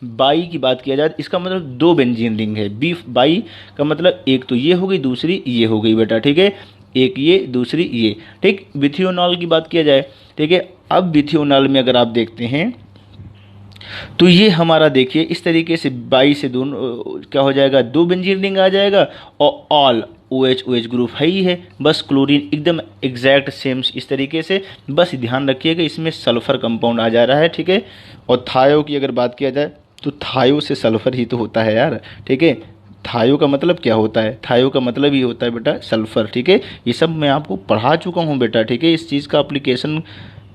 बाई की बात किया जाए, इसका मतलब 2 बेंजीन रिंग है। बाई का मतलब एक तो ये हो गई, दूसरी ये हो गई बेटा, ठीक है, एक ये दूसरी ये, ठीक। बिथियोनॉल की बात किया जाए, ठीक है। अब बिथियोनॉल में अगर आप देखते हैं तो ये हमारा देखिए इस तरीके से बाई से दोनों क्या हो जाएगा, 2 बेंजीन रिंग आ जाएगा, और ऑल OH ग्रुप है ही है, बस क्लोरीन एकदम एग्जैक्ट सेम इस तरीके से। बस ध्यान रखिएगा इसमें सल्फर कंपाउंड आ जा रहा है, ठीक है। और थायो की अगर बात किया जाए तो थायो से सल्फर ही तो होता है यार, ठीक है। थायो का मतलब क्या होता है, थायो का मतलब ही होता है बेटा सल्फर, ठीक है। ये सब मैं आपको पढ़ा चुका हूँ बेटा, ठीक है। इस चीज़ का एप्लीकेशन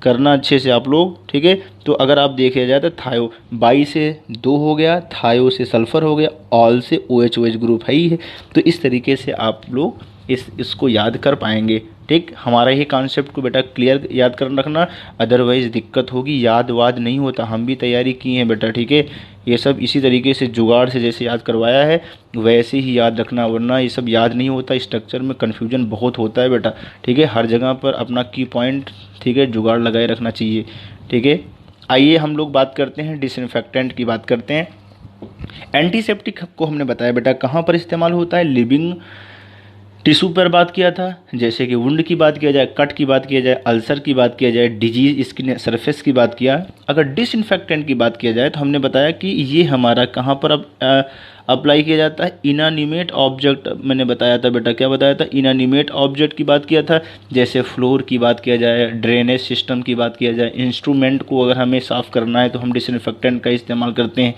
करना अच्छे से आप लोग, ठीक है। तो अगर आप देखा जाए तो थायो, बाई से 2 हो गया, थायो से सल्फर हो गया, ऑल से OH ग्रुप है ही है। तो इस तरीके से आप लोग इसको याद कर पाएंगे, ठीक। हमारा ये कॉन्सेप्ट को बेटा क्लियर याद कर रखना, अदरवाइज़ दिक्कत होगी, याद वाद नहीं होता। हम भी तैयारी की है बेटा, ठीक है। ये सब इसी तरीके से जुगाड़ से जैसे याद करवाया है वैसे ही याद रखना, वरना ये सब याद नहीं होता। स्ट्रक्चर में कन्फ्यूजन बहुत होता है बेटा, ठीक है। हर जगह पर अपना की पॉइंट, ठीक है, जुगाड़ लगाए रखना चाहिए, ठीक है। आइए हम लोग बात करते हैं डिसइंफेक्टेंट की बात करते हैं। एंटीसेप्टिक को हमने बताया बेटा कहाँ पर इस्तेमाल होता है, लिविंग टिश्यू पर बात किया था, जैसे कि वुंड की बात किया जाए, कट की बात किया जाए, अल्सर की बात किया जाए, डिजीज स्किन सरफेस की बात किया। अगर डिसइंफेक्टेंट की बात किया जाए तो हमने बताया कि ये हमारा कहाँ पर अप्लाई किया जाता है, इनएनिमेट ऑब्जेक्ट। मैंने बताया था बेटा, क्या बताया था, इनएनिमेट ऑब्जेक्ट की बात किया था। जैसे फ्लोर की बात किया जाए, ड्रेनेज सिस्टम की बात किया जाए, इंस्ट्रूमेंट को अगर हमें साफ़ करना है तो हम डिसइंफेक्टेंट का इस्तेमाल करते हैं।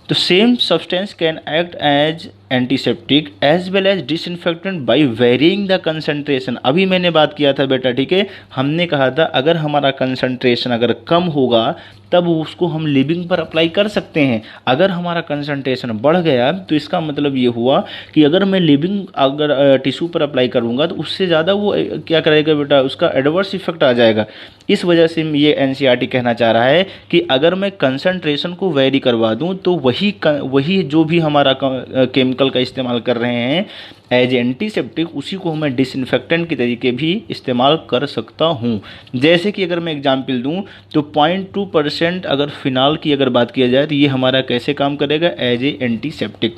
तो same substance can act as antiseptic as well as disinfectant by varying the concentration. अभी मैंने बात किया था बेटा, ठीक है, हमने कहा था अगर हमारा कंसंट्रेशन अगर कम होगा तब उसको हम लिविंग पर अप्लाई कर सकते हैं। अगर हमारा कंसंट्रेशन बढ़ गया तो इसका मतलब ये हुआ कि अगर मैं लिविंग अगर टिश्यू पर अप्लाई करूँगा तो उससे ज़्यादा वो क्या करेगा बेटा, उसका एडवर्स इफेक्ट आ जाएगा। इस वजह से ये एनसीईआरटी कहना चाह रहा है कि अगर मैं कंसंट्रेशन को वेरी करवा दूं तो वही जो भी हमारा केमिकल का इस्तेमाल कर रहे हैं एज एंटीसेप्टिक, उसी को मैं डिसइंफेक्टेंट के तरीके भी इस्तेमाल कर सकता हूं। जैसे कि अगर मैं एग्जांपल दूं तो 0.2% अगर फिनाल की अगर बात किया जाए तो ये हमारा कैसे काम करेगा, एज ए एंटीसेप्टिक।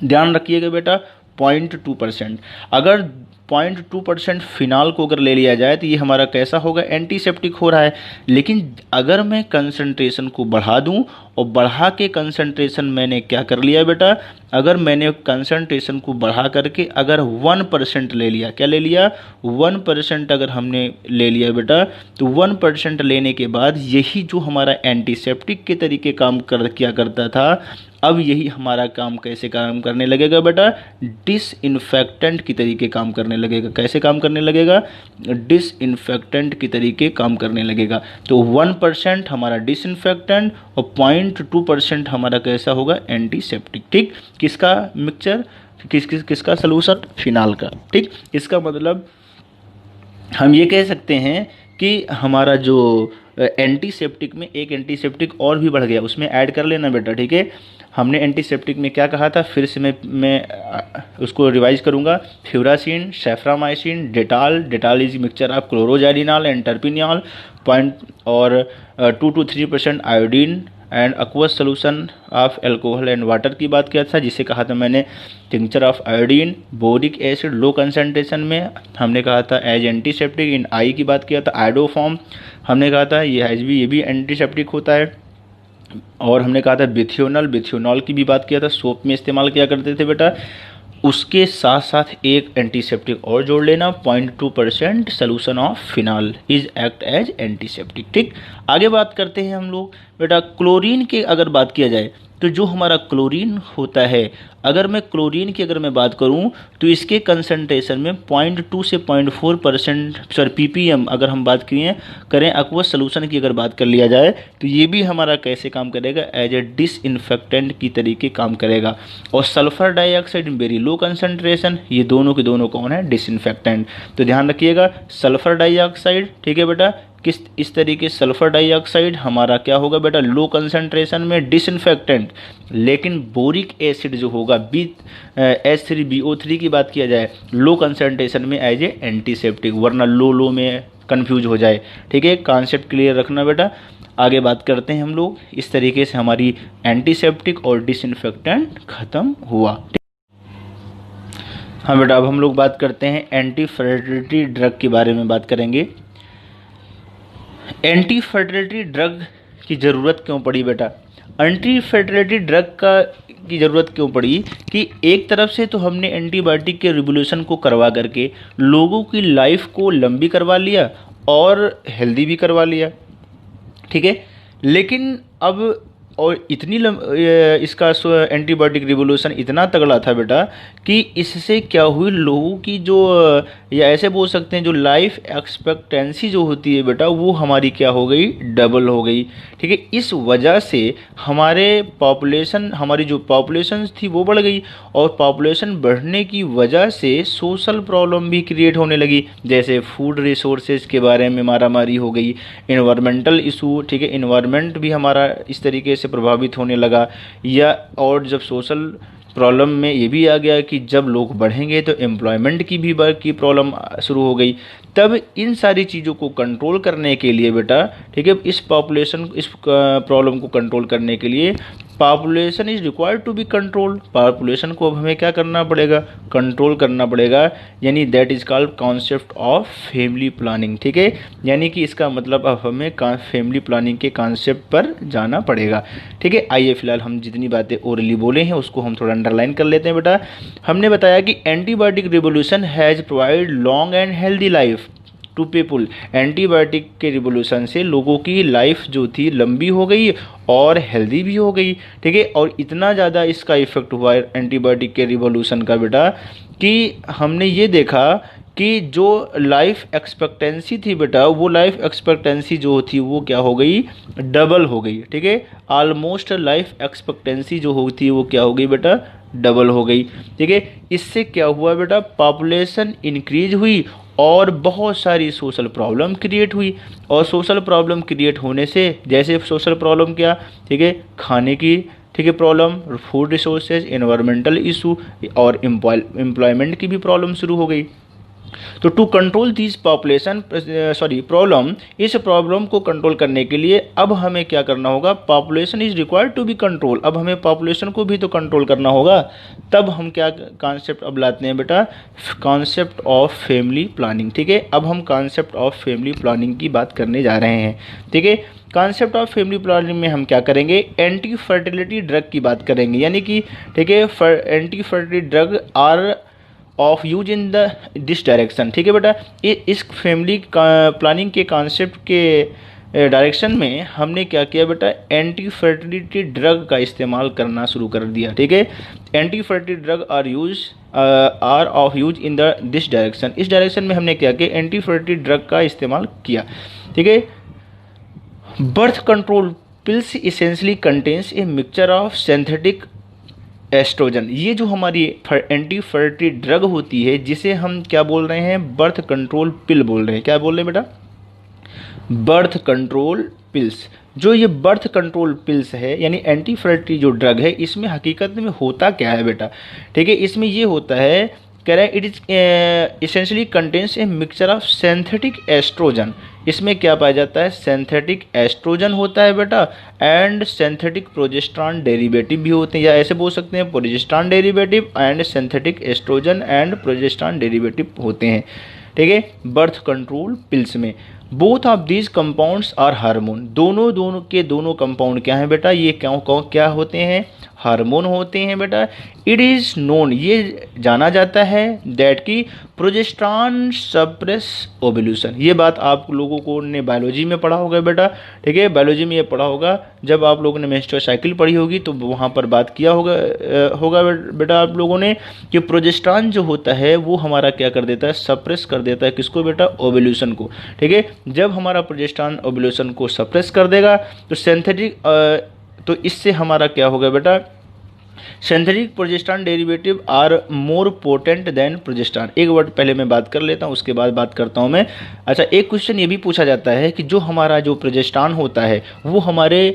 ध्यान रखिएगा बेटा, 0.2%। अगर 0.2% फिनाल को अगर ले लिया जाए तो ये हमारा कैसा होगा, एंटीसेप्टिक हो रहा है। लेकिन अगर मैं कंसंट्रेशन को बढ़ा दूं और बढ़ा के कंसंट्रेशन मैंने क्या कर लिया बेटा, अगर मैंने कंसंट्रेशन को बढ़ा करके अगर 1% ले लिया, क्या ले लिया, 1% अगर हमने ले लिया बेटा, तो 1% लेने के बाद यही जो हमारा एंटीसेप्टिक के तरीके काम किया करता था, अब यही हमारा काम कैसे काम करने लगेगा बेटा, डिसइंफेक्टेंट की तरीके काम करने लगेगा। कैसे काम करने लगेगा, डिसइंफेक्टेंट की तरीके काम करने लगेगा। तो 1% हमारा डिसइंफेक्टेंट और 0.2% हमारा कैसा होगा, एंटीसेप्टिक। ठीक, किसका मिक्सचर, किसका सलूशन, फिनाल का। ठीक, इसका मतलब हम ये कह सकते हैं कि हमारा जो एंटीसेप्टिक में एक एंटीसेप्टिक और भी बढ़ गया, उसमें ऐड कर लेना बेटा। ठीक है, हमने एंटीसेप्टिक में क्या कहा था, फिर से मैं उसको रिवाइज करूंगा। Furacin, Soframycin, Dettol is mixture of chloroxylenol and terpineol point और 2 to 3% iodine and aqueous solution of alcohol and water की बात किया था, जिसे कहा था मैंने tincture of iodine. Boric acid low concentration में हमने कहा था एज एंटीसेप्टिक इन आई की बात किया था। आयोडोफॉर्म हमने कहा था ये भी एंटीसेप्टिक होता है। और हमने कहा था बिथ्योनॉल की भी बात किया था, सोप में इस्तेमाल किया करते थे बेटा। उसके साथ साथ एक एंटीसेप्टिक और जोड़ लेना, 0.2% solution of phenol is act as antiseptic. ठीक, आगे बात करते हैं हम लोग बेटा क्लोरीन की अगर बात किया जाए तो जो हमारा क्लोरीन होता है, अगर मैं क्लोरीन की अगर मैं बात करूं तो इसके कंसंट्रेशन में 0.2 से 0.4% ppm अगर हम बात करें aqueous सोल्यूशन की अगर बात कर लिया जाए तो ये भी हमारा कैसे काम करेगा, एज ए डिसइंफेक्टेंट की तरीके काम करेगा। और sulphur dioxide in very low concentration, ये दोनों के दोनों कौन है, डिसइंफेक्टेंट। तो ध्यान रखिएगा, सल्फर डाइऑक्साइड, ठीक है बेटा, किस इस तरीके सल्फर डाइऑक्साइड हमारा क्या होगा बेटा, लो कंसंट्रेशन में डिसइंफेक्टेंट। लेकिन बोरिक एसिड जो होगा H3BO3 की बात किया जाए लो कंसंट्रेशन में एज ए एंटीसेप्टिक, वरना लो में कंफ्यूज हो जाए। ठीक है, कॉन्सेप्ट क्लियर रखना बेटा। आगे बात करते हैं हम लोग। इस तरीके से हमारी एंटीसेप्टिक और डिसइंफेक्टेंट खत्म हुआ। हाँ बेटा, अब हम लोग बात करते हैं एंटी फर्टिलिटी ड्रग के बारे में बात करेंगे। एंटी फर्टिलिटी ड्रग की ज़रूरत क्यों पड़ी बेटा, एंटी फर्टिलिटी ड्रग की ज़रूरत क्यों पड़ी कि एक तरफ से तो हमने एंटीबायोटिक के रिवोल्यूशन को करवा करके लोगों की लाइफ को लंबी करवा लिया और हेल्दी भी करवा लिया, ठीक है। लेकिन अब और इतनी इसका एंटीबायोटिक रिवोल्यूशन इतना तगड़ा था बेटा कि इससे क्या हुई, लोगों की जो या ऐसे बोल सकते हैं जो लाइफ एक्सपेक्टेंसी जो होती है बेटा वो हमारी क्या हो गई, डबल हो गई, ठीक है। इस वजह से हमारी जो पॉपुलेशन थी वो बढ़ गई और पॉपुलेशन बढ़ने की वजह से सोशल प्रॉब्लम भी क्रिएट होने लगी, जैसे फूड रिसोर्सेज के बारे में मारामारी हो गई, इन्वायरमेंटल इशू, ठीक है, इन्वायरमेंट भी हमारा इस तरीके से प्रभावित होने लगा। या और जब सोशल प्रॉब्लम में ये भी आ गया कि जब लोग बढ़ेंगे तो एम्प्लॉयमेंट की प्रॉब्लम शुरू हो गई। तब इन सारी चीज़ों को कंट्रोल करने के लिए बेटा, ठीक है, इस प्रॉब्लम को कंट्रोल करने के लिए population is required to be control, population को अब हमें क्या करना पड़ेगा, कंट्रोल करना पड़ेगा, यानी that is called concept of family planning, ठीक है। यानी कि इसका मतलब अब हमें फैमिली प्लानिंग के कॉन्सेप्ट पर जाना पड़ेगा, ठीक है। आइए फिलहाल हम जितनी बातें ओरली बोले हैं उसको हम थोड़ा अंडरलाइन कर लेते हैं बेटा। हमने बताया कि antibiotic revolution has provide long and healthy life to people, antibiotic के रिवोल्यूशन से लोगों की लाइफ जो थी लंबी हो गई और हेल्दी भी हो गई, ठीक है। और इतना ज़्यादा इसका इफेक्ट हुआ है एंटीबायोटिक के रिवोल्यूशन का बेटा कि हमने ये देखा कि जो लाइफ एक्सपेक्टेंसी थी बेटा, वो लाइफ एक्सपेक्टेंसी जो थी वो क्या हो गई, डबल हो गई, ठीक है। ऑलमोस्ट लाइफ एक्सपेक्टेंसी जो होती है वो क्या हो गई बेटा, डबल हो गई, ठीक है। इससे क्या हुआ बेटा, पॉपुलेशन इंक्रीज हुई और बहुत सारी सोशल प्रॉब्लम क्रिएट हुई। और सोशल प्रॉब्लम क्रिएट होने से, जैसे सोशल प्रॉब्लम क्या, ठीक है, खाने की, ठीक है, problem, food resources, environmental issue और एम्प्लॉयमेंट की भी प्रॉब्लम शुरू हो गई। तो टू कंट्रोल दिस प्रॉब्लम, इस प्रॉब्लम को कंट्रोल करने के लिए अब हमें क्या करना होगा, population is required to be control, अब हमें पॉपुलेशन को भी तो कंट्रोल करना होगा। तब हम क्या कॉन्सेप्ट अब लाते हैं बेटा, कॉन्सेप्ट ऑफ फैमिली प्लानिंग, ठीक है। अब हम कॉन्सेप्ट ऑफ फैमिली प्लानिंग की बात करने जा रहे हैं, ठीक है। कॉन्सेप्ट ऑफ फैमिली प्लानिंग में हम क्या करेंगे, एंटी फर्टिलिटी ड्रग की बात करेंगे, यानी कि ठीक है, anti fertility drug are of use in the this direction, ठीक है बेटा। इस फैमिली प्लानिंग के कॉन्सेप्ट के डायरेक्शन में हमने क्या किया बेटा, एंटी फर्टिलिटी ड्रग का इस्तेमाल करना शुरू कर दिया, ठीक है। Anti fertility drug are of use in the this direction, इस डायरेक्शन में हमने क्या किया, एंटी फर्टिलिटी ड्रग का इस्तेमाल किया, ठीक है। Birth control pills essentially contains a mixture of synthetic oestrogen, ये जो हमारी एंटी फर्टिलिटी ड्रग होती है जिसे हम क्या बोल रहे हैं, बर्थ कंट्रोल पिल बोल रहे हैं, क्या बोल रहे हैं बेटा, बर्थ कंट्रोल पिल्स। जो ये बर्थ कंट्रोल पिल्स है यानी एंटी फर्टिलिटी जो ड्रग है, इसमें हकीकत में होता क्या है बेटा, ठीक है। इसमें ये होता है, कह रहे हैं it is essentially contains a mixture of synthetic oestrogen, इसमें क्या पाया जाता है, सिंथेटिक एस्ट्रोजन होता है बेटा, एंड सिंथेटिक प्रोजेस्टेरॉन डेरिवेटिव भी होते हैं, या ऐसे बोल सकते हैं progesterone derivative and synthetic oestrogen and progesterone derivative होते हैं, ठीक है, बर्थ कंट्रोल पिल्स में। Both of these compounds are hormone, दोनों के दोनों कंपाउंड क्या हैं बेटा, ये क्या होते हैं, हार्मोन होते हैं बेटा। इट इज़ नोन, ये जाना जाता है, दैट की प्रोजेस्टेरॉन सप्रेस ओव्यूलेशन, ये बात आप लोगों को ने बायोलॉजी में पढ़ा होगा बेटा, ठीक है। बायोलॉजी में ये पढ़ा होगा, जब आप लोगों ने मेंस्ट्रुअल साइकिल पढ़ी होगी तो वहाँ पर बात किया होगा बेटा आप लोगों ने, कि प्रोजेस्टेरॉन जो होता है वो हमारा क्या कर देता है, सप्रेस कर देता है, किसको बेटा, ओव्यूलेशन को, ठीक है। जब हमारा प्रोजेस्टेरॉन ओव्यूलेशन को सप्रेस कर देगा तो सिंथेटिक, तो इससे हमारा क्या होगा बेटा, synthetic progesterone derivative are more potent than progesterone. एक वर्ड पहले मैं बात कर लेता हूँ, उसके बाद बात करता हूँ मैं। अच्छा, एक क्वेश्चन ये भी पूछा जाता है कि जो हमारा जो प्रोजेस्टेरॉन होता है वो हमारे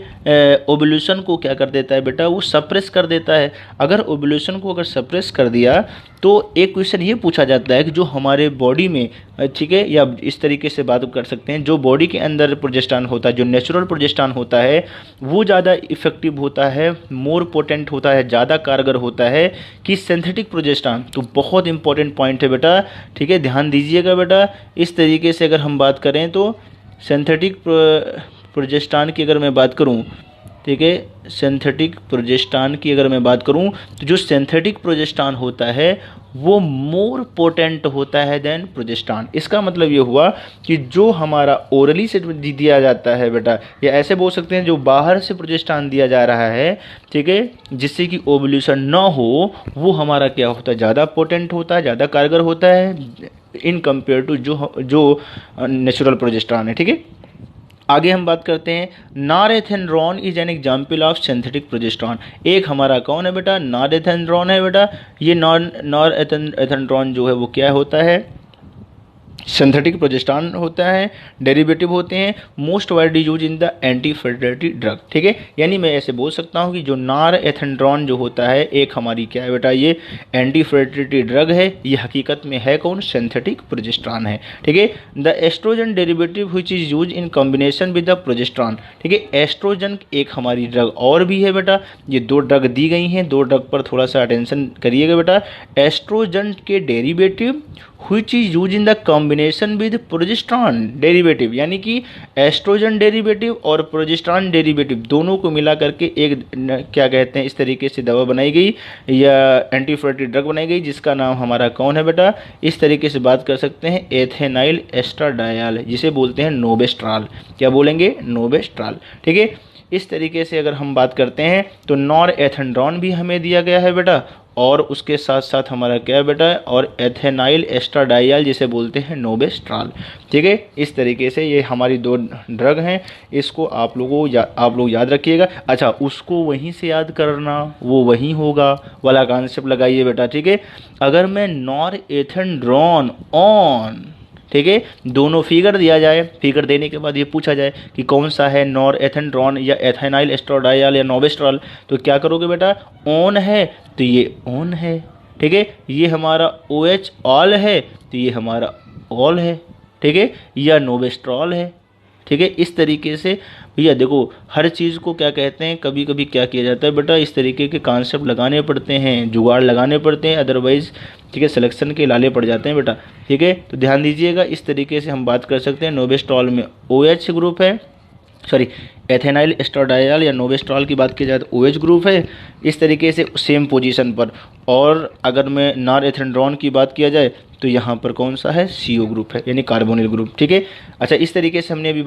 ओव्यूलेशन को क्या कर देता है बेटा, वो सप्रेस कर देता है। अगर ओव्यूलेशन को अगर सप्रेस कर दिया तो एक क्वेश्चन ये पूछा जाता है कि जो हमारे बॉडी में, ठीक है, या इस तरीके से बात कर सकते हैं, जो बॉडी के अंदर प्रोजेस्टेरॉन होता है, जो नेचुरल प्रोजेस्टेरॉन होता है, वो ज़्यादा इफेक्टिव होता है, मोर पोटेंट होता है, ज़्यादा कारगर होता है कि सिंथेटिक प्रोजेस्टेरॉन। तो बहुत इंपॉर्टेंट पॉइंट है बेटा, ठीक है, ध्यान दीजिएगा बेटा। इस तरीके से अगर हम बात करें तो सिंथेटिक प्रोजेस्टेरॉन की अगर मैं बात करूं, ठीक है, सिंथेटिक प्रोजेस्टेरॉन की अगर मैं बात करूं तो जो सिंथेटिक प्रोजेस्टेरॉन होता है वो मोर पोटेंट होता है देन प्रोजेस्टेरॉन। इसका मतलब ये हुआ कि जो हमारा ओरली से दिया जाता है बेटा, या ऐसे बोल सकते हैं जो बाहर से प्रोजेस्टेरॉन दिया जा रहा है, ठीक है, जिससे कि ओव्यूलेशन ना हो, वो हमारा क्या होता है, ज़्यादा पोटेंट होता है, ज़्यादा कारगर होता है इन कंपेयर टू जो नेचुरल प्रोजेस्टेरॉन है, ठीक है। आगे हम बात करते हैं, norethindrone is an example of synthetic progesterone. एक हमारा कौन है बेटा, नॉरेथेनड्रोन है बेटा। ये नॉरेथेनड्रोन जो है वो क्या होता है, सिंथेटिक प्रोजेस्टेरॉन होता है, डेरिवेटिव होते हैं, most widely use in the anti fertility drug. ठीक है, यानी मैं ऐसे बोल सकता हूँ कि जो नॉरएथेंड्रोन जो होता है एक हमारी क्या है बेटा, ये एंटी फर्टिलिटी ड्रग है। ये हकीकत में है कौन, सिंथेटिक प्रोजेस्टेरॉन है। ठीक है, the oestrogen derivative which is use in combination with the progesterone. ठीक है, एस्ट्रोजन एक हमारी ड्रग और भी है बेटा, ये दो ड्रग दी गई हैं, दो ड्रग पर थोड़ा सा अटेंशन करिएगा बेटा। एस्ट्रोजन के derivative which is use in the combination with progesterone derivative, यानी कि एस्ट्रोजन डेरिवेटिव और प्रोजेस्टेरॉन डेरिवेटिव दोनों को मिला करके एक क्या कहते हैं, इस तरीके से दवा बनाई गई या एंटीफर्टिलिटी ड्रग बनाई गई, जिसका नाम हमारा कौन है बेटा, इस तरीके से बात कर सकते हैं एथेनाइल एस्ट्राडायल, जिसे बोलते हैं नोबेस्ट्रॉल। क्या बोलेंगे, नोबेस्ट्रॉल। ठीक है, इस तरीके से अगर हम बात करते हैं तो नॉरएथेंड्रोन भी हमें दिया गया है बेटा, और उसके साथ साथ हमारा क्या है बेटा, और एथेनाइल एस्ट्राडायल जिसे बोलते हैं नोबेस्ट्रॉल। ठीक है, इस तरीके से ये हमारी दो ड्रग हैं, इसको आप लोग याद रखिएगा। अच्छा, उसको वहीं से याद करना, वो वहीं होगा वाला कॉन्सेप्ट लगाइए बेटा। ठीक है, अगर मैं नॉरएथेंड्रोन ऑन, ठीक है, दोनों फिगर दिया जाए, फिगर देने के बाद ये पूछा जाए कि कौन सा है, नॉरएथेंड्रोन या एथेनाइल एस्ट्राडायल या नोबेस्ट्रॉल, तो क्या करोगे बेटा, ऑन है तो ये ऑन है। ठीक है, ये हमारा OH ऑल है तो ये हमारा ऑल है। ठीक है, या नोबेस्ट्रॉल है। ठीक है, इस तरीके से भैया देखो हर चीज़ को क्या कहते हैं, कभी कभी क्या किया जाता है बेटा, इस तरीके के कॉन्सेप्ट लगाने पड़ते हैं, जुगाड़ लगाने पड़ते हैं, अदरवाइज़ ठीक है सिलेक्शन के लाले पड़ जाते हैं बेटा। ठीक है, तो ध्यान दीजिएगा, इस तरीके से हम बात कर सकते हैं। नोबेस्ट्रॉल में OH ग्रुप है, सॉरी एथेनाइल एस्ट्राडायल या नोबेस्ट्रॉल की बात की जाए तो OH ग्रुप है, इस तरीके से सेम पोजीशन पर। और अगर मैं नॉरएथेंड्रोन की बात किया जाए तो यहाँ पर कौन सा है, CO ग्रुप है, यानी कार्बोनिल ग्रुप। ठीक है, अच्छा, इस तरीके से हमने अभी